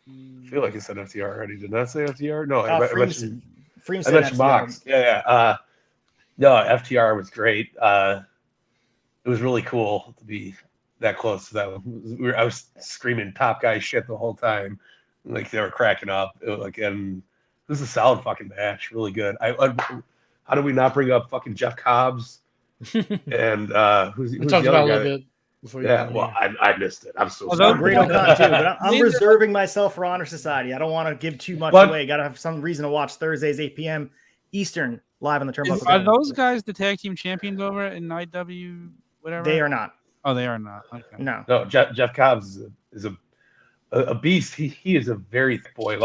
I feel like I said FTR already. Did I say FTR? No, I mentioned. FREEMZ I mentioned Mox. Yeah. No, FTR was great. It was really cool to be that close to that. I was screaming top guy shit the whole time. Like they were cracking up. And it was a solid fucking match. Really good. How do we not bring up fucking Jeff Cobbs? And who's We the talked other about it a guy? little bit before. I missed it. I'm so Well, sorry. Great O'Connor too, but I'm reserving myself for Honor Society. I don't want to give too much away. Got to have some reason to watch Thursdays 8 p.m. Eastern live on the Turnbuckle Are Tavern. those guys the tag team champions over in IW? Whatever. They are not. Oh, they are not. Okay. No. No, Jeff Cobbs is a beast. He is a very thick boy.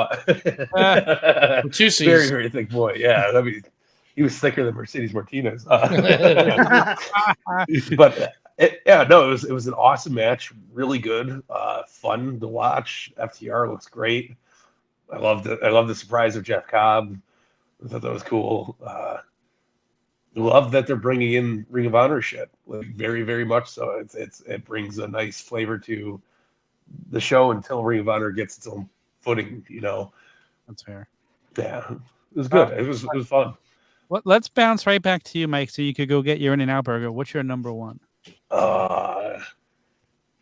Two C's. Very, very thick boy. Yeah, I mean, he was thicker than Mercedes Martinez. But it was an awesome match. Really good, fun to watch. FTR looks great. I love the surprise of Jeff Cobb. I thought that was cool. Love that they're bringing in Ring of Honor shit. Like, very, very much so. It brings a nice flavor to the show until Ring of Honor gets its own footing. That's fair. Yeah, it was good. It was fun. Let's bounce right back to you, Mike, so you could go get your In-N-Out burger. What's your number one?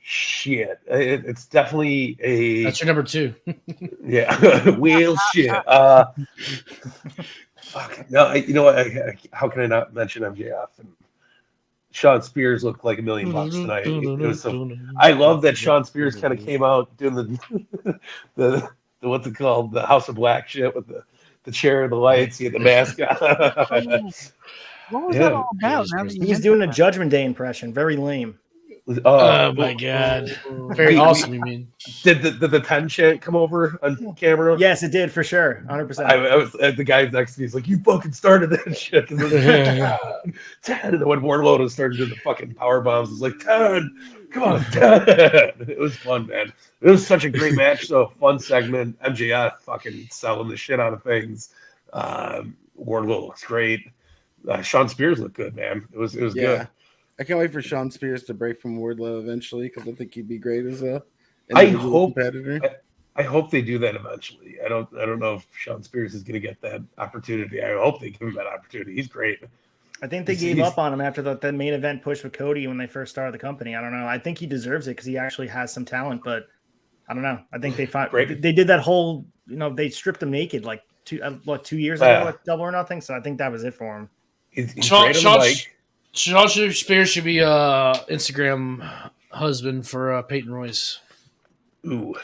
Shit. It's definitely a. That's your number two. Yeah. Whale shit. Fuck. No, you know what? How can I not mention MJF? And Shawn Spears looked like $1 million tonight. It was so. I love that Shawn Spears kind of came out doing the what's it called, the House of Black shit with the chair and the lights. He had the mask on. What was that all about? Now that you He's mention doing a that? Judgment Day impression. Very lame. Oh my god. Very awesome, you mean. Did the 10 chant come over on camera? Yes, it did for sure. 100%. I was the guy next to me. He's like, "You fucking started that shit." And then 10, and then when Wardlow started doing the fucking power bombs, it was like 10. Come on, 10. It was fun, man. It was such a great match. So fun segment. MJF fucking selling the shit out of things. Wardlow looks great. Shawn Spears looked good, man. It was good. I can't wait for Shawn Spears to break from Wardlow eventually because I think he'd be great as a competitor. I hope they do that eventually. I don't know if Shawn Spears is going to get that opportunity. I hope they give him that opportunity. He's great. I think they gave up on him after the main event push with Cody when they first started the company. I don't know. I think he deserves it because he actually has some talent, but I don't know. I think they did that whole, they stripped him naked like 2 years ago at Double or Nothing. So I think that was it for him. He's great on the bike. Shawn Spears should be Instagram husband for Peyton Royce. Ooh.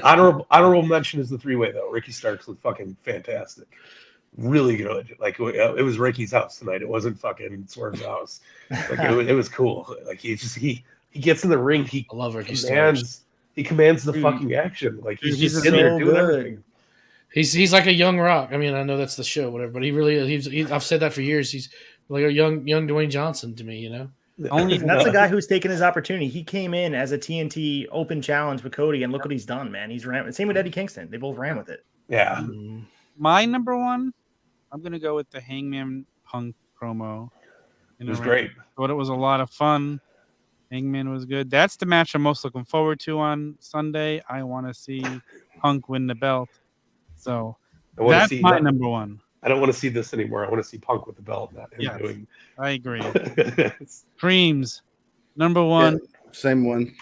Honorable mention is the three-way though. Ricky Starks looked fucking fantastic. Really good. Like it was Ricky's house tonight. It wasn't fucking Swerve's house. Like it was cool. Like he gets in the ring. I love Ricky Starks. He commands the fucking action. Like he's just in there doing everything. He's like a young Rock. I mean, I know that's the show, whatever, but he really is. I've said that for years. He's like a young Dwayne Johnson to me, And that's the guy who's taken his opportunity. He came in as a TNT open challenge with Cody, and look what he's done, man. He's ran. Same with Eddie Kingston. They both ran with it. Yeah. My number one, I'm gonna go with the Hangman Punk promo. It was great. Thought it was a lot of fun. Hangman was good. That's the match I'm most looking forward to on Sunday. I want to see Punk win the belt. So that's my number one. I don't want to see this anymore. I want to see Punk with the belt, not him doing. I agree. FREEMZ, number one. Yeah, same one.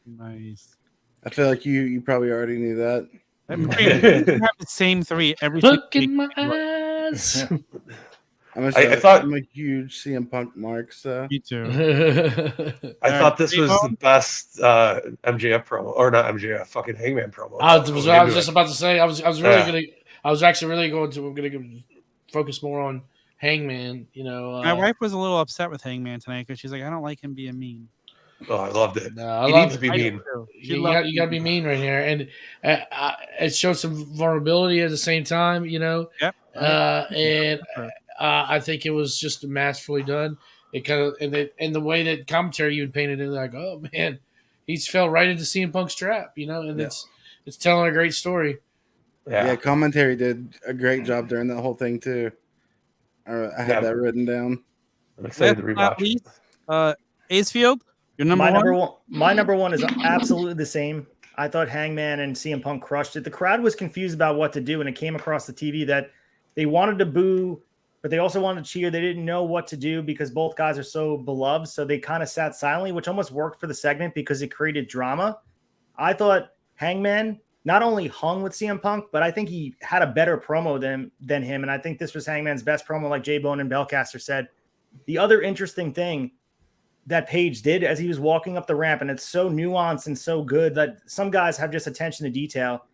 Nice. I feel like you probably already knew that. We have the same three every Look in my eyes. I'm a huge CM Punk mark, so. Me too. I thought this was the best MJF promo, or not MJF, fucking Hangman promo. I was just about to say. I was actually really going to focus more on Hangman. My wife was a little upset with Hangman tonight because she's like, I don't like him being mean. Oh, I loved it. No, he needs to be mean. You got to be mean right here, and it shows some vulnerability at the same time. Yep. And I think it was just masterfully done. It kind of and the way that commentary even painted it, like, oh man, he's fell right into CM Punk's trap, and it's telling a great story. Yeah, commentary did a great job during that whole thing too. I had that written down. I'm excited to rewatch. Acefield, your number one. My number one is absolutely the same. I thought Hangman and CM Punk crushed it. The crowd was confused about what to do, and it came across the TV that they wanted to boo, but they also wanted to cheer. They didn't know what to do because both guys are so beloved, so they kind of sat silently, which almost worked for the segment because it created drama. I thought Hangman not only hung with CM Punk, but I think he had a better promo than him, and I think this was Hangman's best promo, like J-Bone and Belcaster said. The other interesting thing that Page did as he was walking up the ramp, and it's so nuanced and so good that some guys have just attention to detail.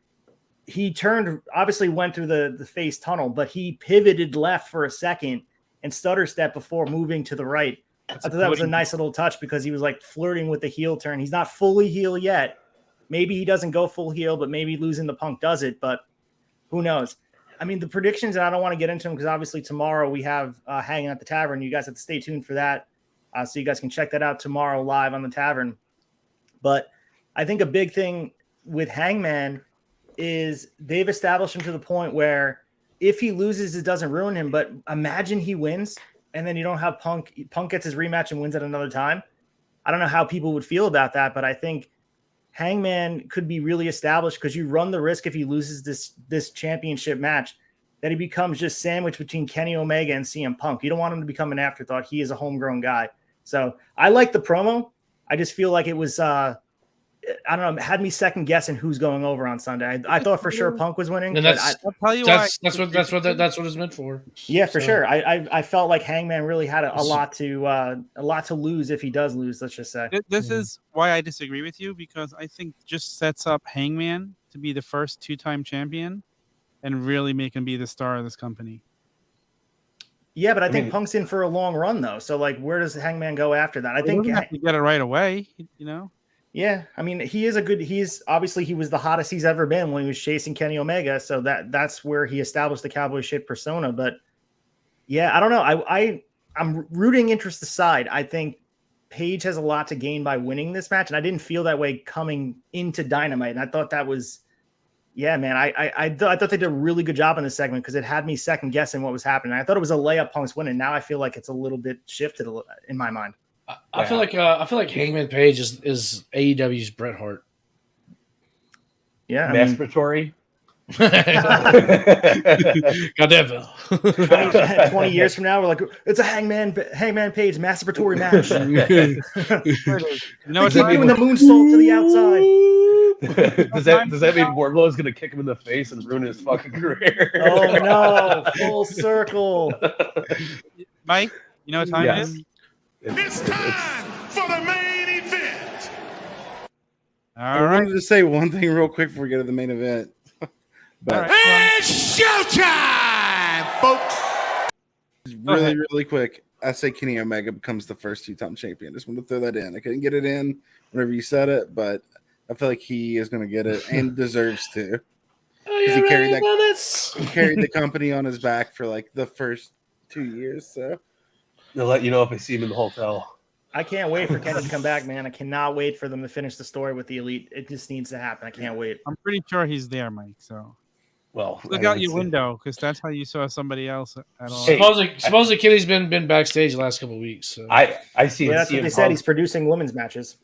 He turned, obviously went through the face tunnel, but he pivoted left for a second and stutter step before moving to the right. I thought that was a nice little touch because he was like flirting with the heel turn. He's not fully heel yet. Maybe he doesn't go full heel, but maybe losing the Punk does it, but who knows? I mean, the predictions, and I don't want to get into them because obviously tomorrow we have Hanging at the Tavern. You guys have to stay tuned for that. So you guys can check that out tomorrow live on the Tavern. But I think a big thing with Hangman is they've established him to the point where if he loses, it doesn't ruin him. But imagine he wins and then you don't have Punk. Punk gets his rematch and wins at another time. I don't know how people would feel about that, but I think Hangman could be really established because you run the risk if he loses this championship match that he becomes just sandwiched between Kenny Omega and CM Punk. You don't want him to become an afterthought. He is a homegrown guy. So I like the promo. I just feel like it was, I don't know, had me second guessing who's going over on Sunday. I thought for sure Punk was winning. And I'll tell you that's what it's meant for. Yeah, for sure. I felt like Hangman really had a lot to lose if he does lose. Let's just say this is why I disagree with you, because I think just sets up Hangman to be the first 2-time champion and really make him be the star of this company. Yeah, but I think Punk's in for a long run though. So like, where does Hangman go after that? I think have to get it right away. Yeah, I mean, he was the hottest he's ever been when he was chasing Kenny Omega. So that's where he established the cowboy shit persona. But yeah, I don't know. I'm rooting interest aside. I think Page has a lot to gain by winning this match, and I didn't feel that way coming into Dynamite. And I thought that was, yeah, man. I thought they did a really good job in this segment because it had me second guessing what was happening. I thought it was a layup Punk's winning. Now I feel like it's a little bit shifted in my mind. I feel like Hangman Page is AEW's Bret Hart. Yeah, masturbatory. Goddamn, Bill. 20 years from now, we're like, it's a Hangman Page masturbatory match. Keep doing the moonsault to the outside. does that mean Wardlow is going to kick him in the face and ruin his fucking career? Oh no! Full circle. Mike, you know what time it is? It's time for the main event. I wanted to say one thing real quick before we get to the main event. But it's showtime, folks. Really quick. I say Kenny Omega becomes the first 2-time champion. Just want to throw that in. I couldn't get it in whenever you said it, but I feel like he is going to get it and deserves to. He carried the company on his back for like the first 2 years. So they'll let you know if I see him in the hotel. I can't wait for Kenny to come back, man. I cannot wait for them to finish the story with the Elite. It just needs to happen. I can't wait. I'm pretty sure he's there, Mike. So, well, look out your window because that's how you saw somebody else at all. Supposedly Kenny's been backstage the last couple of weeks. So. I seen. Yeah, that's what they said. He's producing women's matches.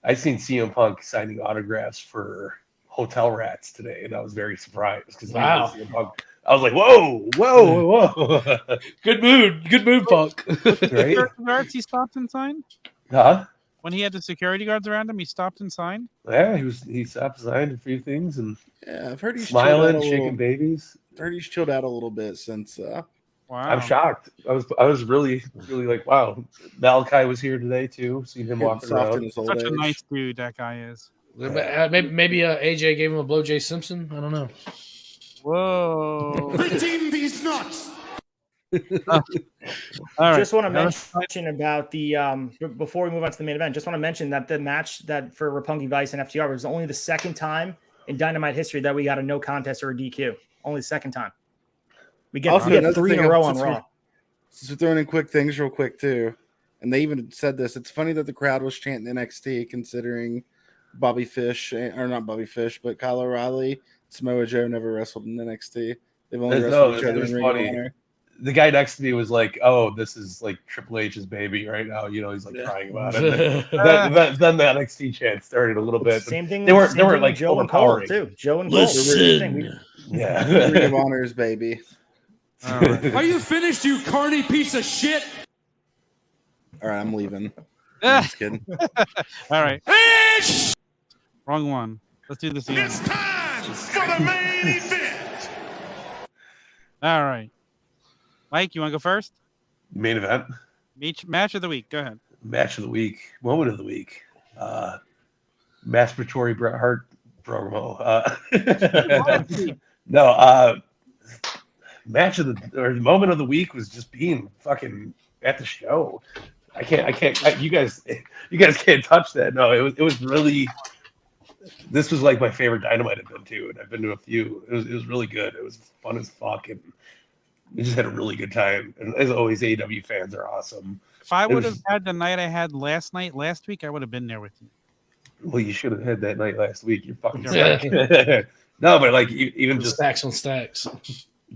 I seen CM Punk signing autographs for Hotel Rats today, and I was very surprised because CM Punk. I was like, whoa. Good mood, Punk. Right? Guards he stopped and signed? Huh? When he had the security guards around him, he stopped and signed? Yeah, he stopped and signed a few things and I've heard he's smiling, shaking babies. I've heard he's chilled out a little bit since wow. I'm shocked. I was really like, wow. Malachi was here today too. Seen him walking around. Such a nice dude that guy is. Maybe AJ gave him a blow Jay Simpson. I don't know. Whoa. Redeem these nuts. All right. Just want to mention about the before we move on to the main event, just want to mention that the match that for Roppongi Vice and FTR was only the second time in Dynamite history that we got a no contest or a DQ. Only the second time. We get 3 in a row on Raw. Since we're throwing in quick things real quick too, and they even said this. It's funny that the crowd was chanting NXT considering Bobby Fish, or not Bobby Fish, but Kyle O'Reilly, Samoa Joe never wrestled in NXT. They've only wrestled each other in Ring of Honor. The guy next to me was like, "Oh, this is like Triple H's baby right now." You know, he's like crying about it. Then the NXT chant started a little bit. Same thing. They were like Joe and Cole too. Joe and Cole. Listen. Yeah, Ring of Honor's baby. Right. Are you finished, you carny piece of shit? All right, I'm leaving. I'm just kidding. All right. Wrong one. Let's do this again. It's time for the main event. All right. Mike, you want to go first? Main event. Match of the week. Go ahead. Match of the week. Moment of the week. Masturbatory Bret Hart promo. Match of the moment of the week was just being fucking at the show. I can't. You guys can't touch that. No, it was really. This was like my favorite Dynamite I've been to, and I've been to a few. It was really good. It was fun as fuck, and we just had a really good time. And as always, AEW fans are awesome. If I would have had the night I had last week, I would have been there with you. Well, you should have had that night last week. You're fucking sick. No, but like even just stacks on stacks.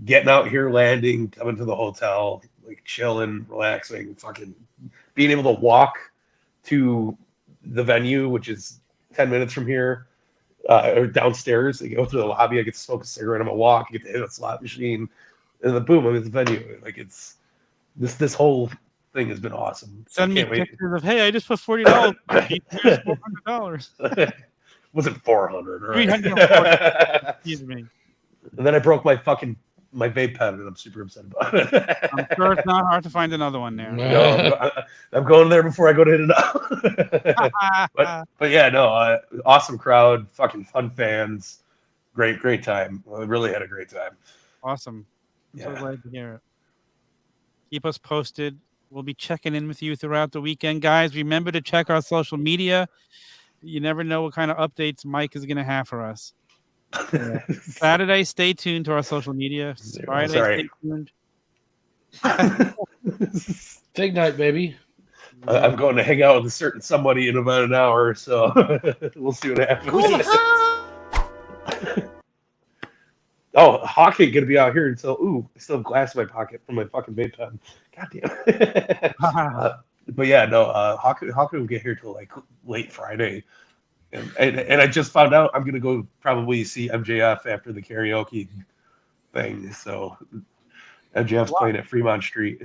Getting out here, landing, coming to the hotel, like chilling, relaxing, fucking being able to walk to the venue, which is 10 minutes from here, or downstairs. I go through the lobby, I get to smoke a cigarette on my walk, I get to hit a slot machine. And then boom, I'm at the venue. Like it's this whole thing has been awesome. Send me Can't wait. pictures of, hey, I just put $40. Here's $400. Wasn't 400, right? 340. Excuse me. And then I broke my vape pen, and I'm super upset about it. I'm sure it's not hard to find another one there. No, I'm going there before I go to hit it out. but yeah, no, awesome crowd, fucking fun fans, great time. I really had a great time. Awesome. I'm so Yeah. glad to hear it. Keep us posted. We'll be checking in with you throughout the weekend, guys. Remember to check our social media. You never know what kind of updates Mike is going to have for us. Saturday, stay tuned to our social media. Friday, stay tuned. Big night, baby. I'm going to hang out with a certain somebody in about an hour, so we'll see what happens. Oh, Hawk ain't gonna be out here until I still have glass in my pocket from my fucking vape pen. God damn. But yeah, no, Hawk will get here till like late Friday, and I just found out I'm gonna go probably see MJF after the karaoke thing. So MJF's playing at Fremont Street.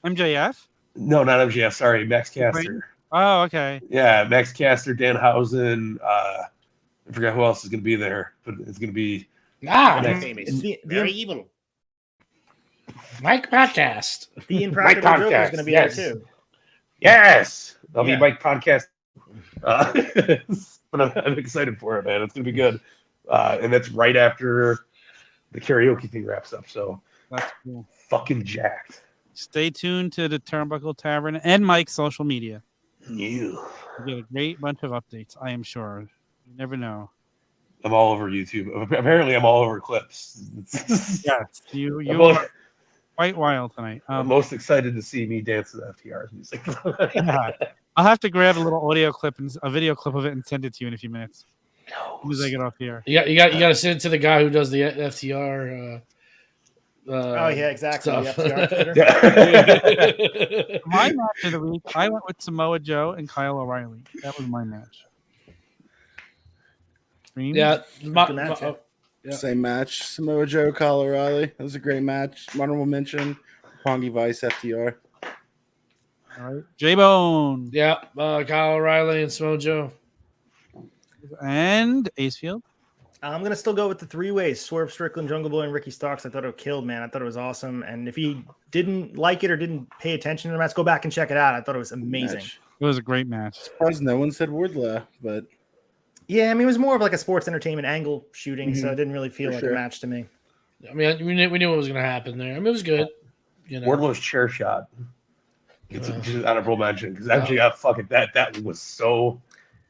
MJF? No, not MJF. Sorry, Max Caster. Oh, okay. Yeah, Max Caster, Danhausen. I forgot who else is gonna be there, but it's gonna be. Very evil. Mike Podcast. The Impractical Joker is going to be there too. Yes, I'll be Mike Podcast. But I'm excited for it, man. It's going to be good. And that's right after the karaoke thing wraps up. So that's cool. Fucking jacked. Stay tuned to the Turnbuckle Tavern and Mike's social media. You get a great bunch of updates, I am sure. You never know. I'm all over YouTube. Apparently, I'm all over clips. Yes, you are quite wild tonight. I'm most excited to see me dance to the FTR's music. Yeah. I'll have to grab a little audio clip and a video clip of it and send it to you in a few minutes. No. As soon as I get off here. You got to send it to the guy who does the FTR. Oh yeah, exactly. Stuff. The FTR My match of the week, I went with Samoa Joe and Kyle O'Reilly. That was my match. Yeah, Same match. Samoa Joe, Kyle O'Reilly. That was a great match. Honorable mention. Roppongi Vice, FTR. All right. J-Bone. Yeah, Kyle O'Reilly and Samoa Joe. And Acefield. I'm going to still go with the three ways. Swerve Strickland, Jungle Boy, and Ricky Starks. I thought it killed, man. I thought it was awesome. And if you didn't like it or didn't pay attention to the match, go back and check it out. I thought it was amazing. It was a great match. Surprised no one said Wardlow, but... Yeah, I mean, it was more of like a sports entertainment angle shooting, so it didn't really feel like a match to me. I mean, we knew what was going to happen there. I mean, it was good. You know, Wardlow's chair shot. It's just an honorable mention because MJF fucking that was so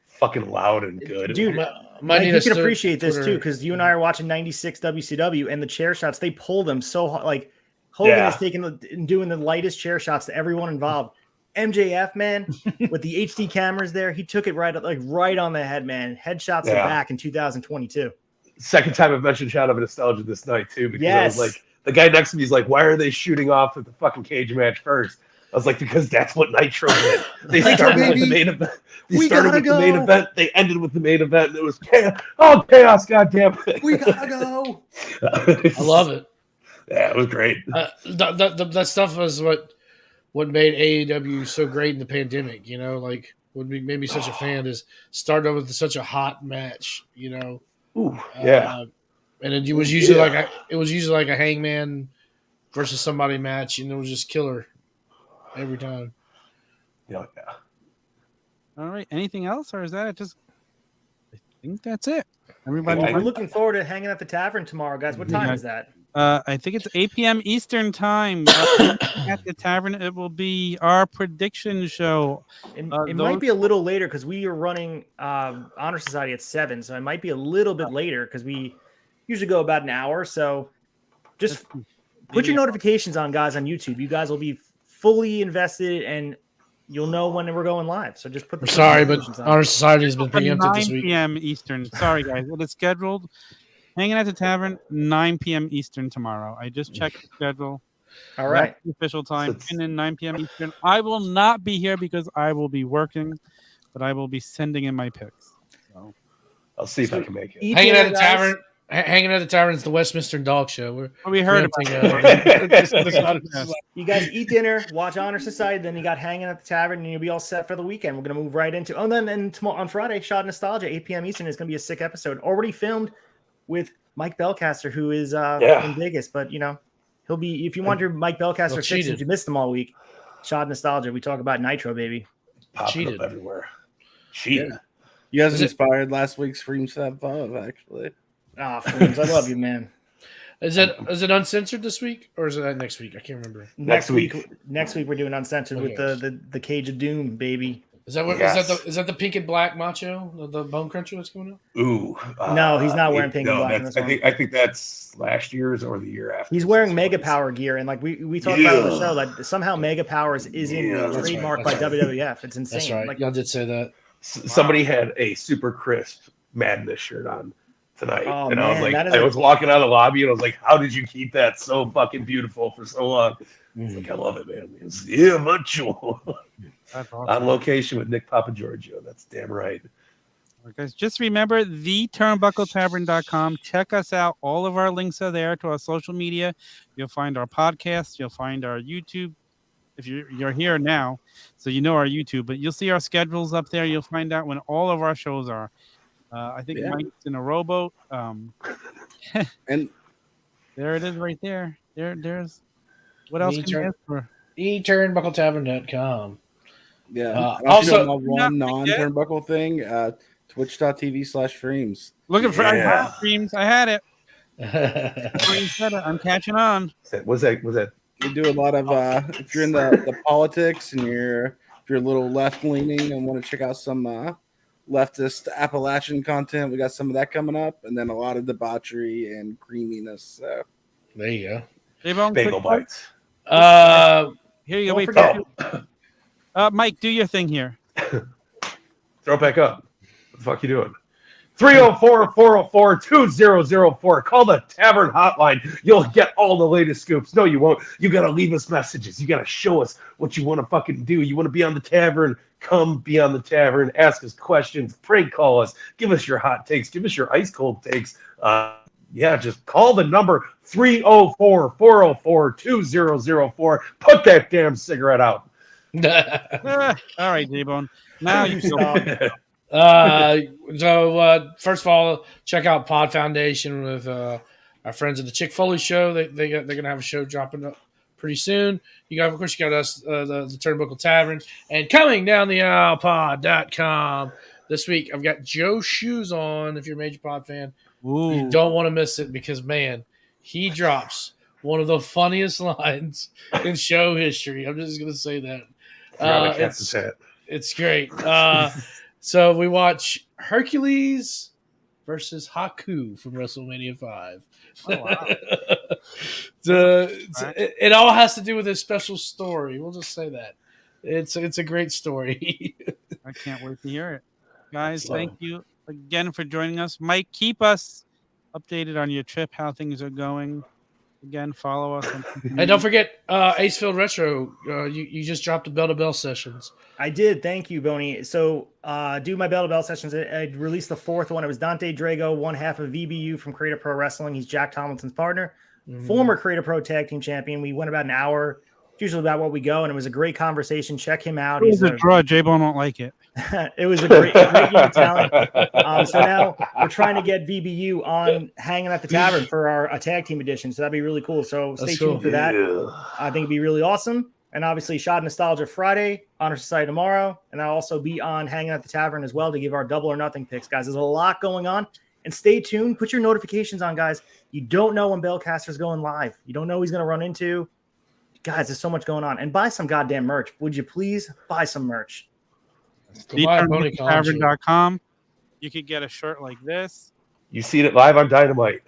fucking loud and good. Dude, Mike, you can appreciate this too because you and I are watching 96 WCW and the chair shots, they pull them so hard. Like Hogan is taking and doing the lightest chair shots to everyone involved. MJF, man, with the HD cameras there, he took it right on the head, man. Headshots to back in 2022. Second time I've mentioned Shot of Nostalgia this night too, because I was like, the guy next to me is like, why are they shooting off at the fucking cage match first? I was like, because that's what Nitro did. They started with the main event. They started with the main event. They ended with the main event. And it was chaos. Oh, chaos! Goddamn it. We gotta go. I love it. Yeah, it was great. That stuff was what made AEW so great in the pandemic, you know, like what made me such a fan is started with such a hot match, you know. Ooh, yeah. And it was usually like a Hangman versus somebody match, and it was just killer every time. Yeah. All right. Anything else, or is that just? I think that's it. Everybody, I'm looking forward to hanging at the tavern tomorrow, guys. What time is that? I think it's 8 p.m. Eastern time. At the tavern, it will be our prediction show. It might be a little later because we are running Honor Society at 7, so it might be a little bit later because we usually go about an hour. So just put your notifications on, guys, on YouTube. You guys will be fully invested and you'll know when we're going live. So just put the but Honor Society has been preempted this 9 week. p.m. Eastern. Sorry, guys. It is scheduled. Hanging at the tavern, 9 p.m. Eastern tomorrow. I just checked the schedule. All right. That's the official time. Tune in 9 p.m. Eastern. I will not be here because I will be working, but I will be sending in my picks. So I'll see if I can make it. Hanging at the tavern. Hanging at the Tavern is the Westminster Dog Show. We heard about it. You guys eat dinner, watch Honor Society, then you got Hanging at the Tavern, and you'll be all set for the weekend. We're going to move right into and tomorrow on Friday, Shot Nostalgia, 8 p.m. Eastern is going to be a sick episode. Already filmed with Mike BELCASTER, who is in Vegas, but he'll be, if you wonder Mike BELCASTER fixes, you missed them all week. Shot Nostalgia, we talk about Nitro, baby. Popping up everywhere. Cheated. Yeah. You guys inspired last week's FREEMZ above, actually. Ah, FREEMZ, I love you, man. Is it uncensored this week or is it next week? I can't remember. Next week we're doing uncensored with the Cage of Doom, baby. Is that is that the pink and black macho, the bone cruncher that's coming up? Ooh, no, he's not wearing pink and black. I think that's last year's or the year after. He's wearing Mega Power gear, and like we talked about on the show, like somehow Mega Powers is trademarked by WWF. It's insane. That's right. Like, y'all did say that. Somebody had a super crisp Madness shirt on tonight, oh, and man, I was like, I was walking out of the lobby, and I was like, how did you keep that so fucking beautiful for so long? Like, I love it, man. It's, macho. That's awesome. On location with Nick Papagiorgio. That's damn right. Guys, just remember theturnbuckletavern.com. Check us out. All of our links are there to our social media. You'll find our podcast. You'll find our YouTube. If you're here now, so you know our YouTube, but you'll see our schedules up there. You'll find out when all of our shows are. I think Mike's in a rowboat. And there it is right there. There's what else can you ask for? Turnbuckletavern.com. Yeah. Also, one non-turnbuckle thing, twitch.tv/FREEMZ. Looking for FREEMZ. I had it. I'm catching on. Was that? We do a lot of if you're in the politics and if you're a little left leaning and want to check out some leftist Appalachian content, we got some of that coming up, and then a lot of debauchery and creaminess. So there you go. Bagel bites. Here you go. Wait, Mike, do your thing here. Throw it back up. What the fuck you doing? 304-404-2004. Call the Tavern hotline. You'll get all the latest scoops. No, you won't. You got to leave us messages. You got to show us what you want to fucking do. You want to be on the Tavern? Come be on the Tavern. Ask us questions. Prank call us. Give us your hot takes. Give us your ice cold takes. Just call the number 304-404-2004. Put that damn cigarette out. All right, D-Bone. Now you stop. So first of all, check out Pod Foundation with our friends at the Chick Foley Show. They're gonna have a show dropping up pretty soon. Of course, you got us, the Turnbuckle Tavern, and coming down the aisle, pod.com this week. I've got Joe Shoes on. If you're a major Pod fan, you don't want to miss it because man, he drops one of the funniest lines in show history. I'm just gonna say that. It's great. So we watch Hercules versus Haku from WrestleMania 5. Oh, wow. It all has to do with a special story. We'll just say that. It's a great story. I can't wait to hear it. Guys, thank you again for joining us. Mike, keep us updated on your trip, how things are going. Again, follow us. And don't forget Acefield Retro. You just dropped the Bell to Bell sessions. I did. Thank you, Boney. So do my Bell to Bell sessions. I released the fourth one. It was Dante Drago, one half of VBU from Creative Pro Wrestling. He's Jack Tomlinson's partner, former Creative Pro Tag Team Champion. We went about an hour. It's usually about what we go, and it was a great conversation. Check him out. He's a draw. J-Bone won't like it. It was a great game of talent. So now we're trying to get VBU on Hanging at the Tavern for our tag team edition. So that'd be really cool. So stay tuned for that. I think it'd be really awesome. And obviously, Shot Nostalgia Friday, Honor Society tomorrow, and I'll also be on Hanging at the Tavern as well to give our double or nothing picks, guys. There's a lot going on. And stay tuned. Put your notifications on, guys. You don't know when BELCASTER's going live. You don't know who he's going to run into. Guys, there's so much going on. And buy some goddamn merch. Would you please buy some merch? theturnbuckletavern.com. You could get a shirt like this. You seen it live on Dynamite.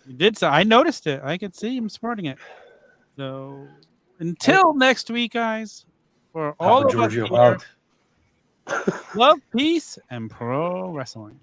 You did so. I noticed it. I could see him sporting it. So until next week, guys, for all of us here, love, peace, and pro wrestling.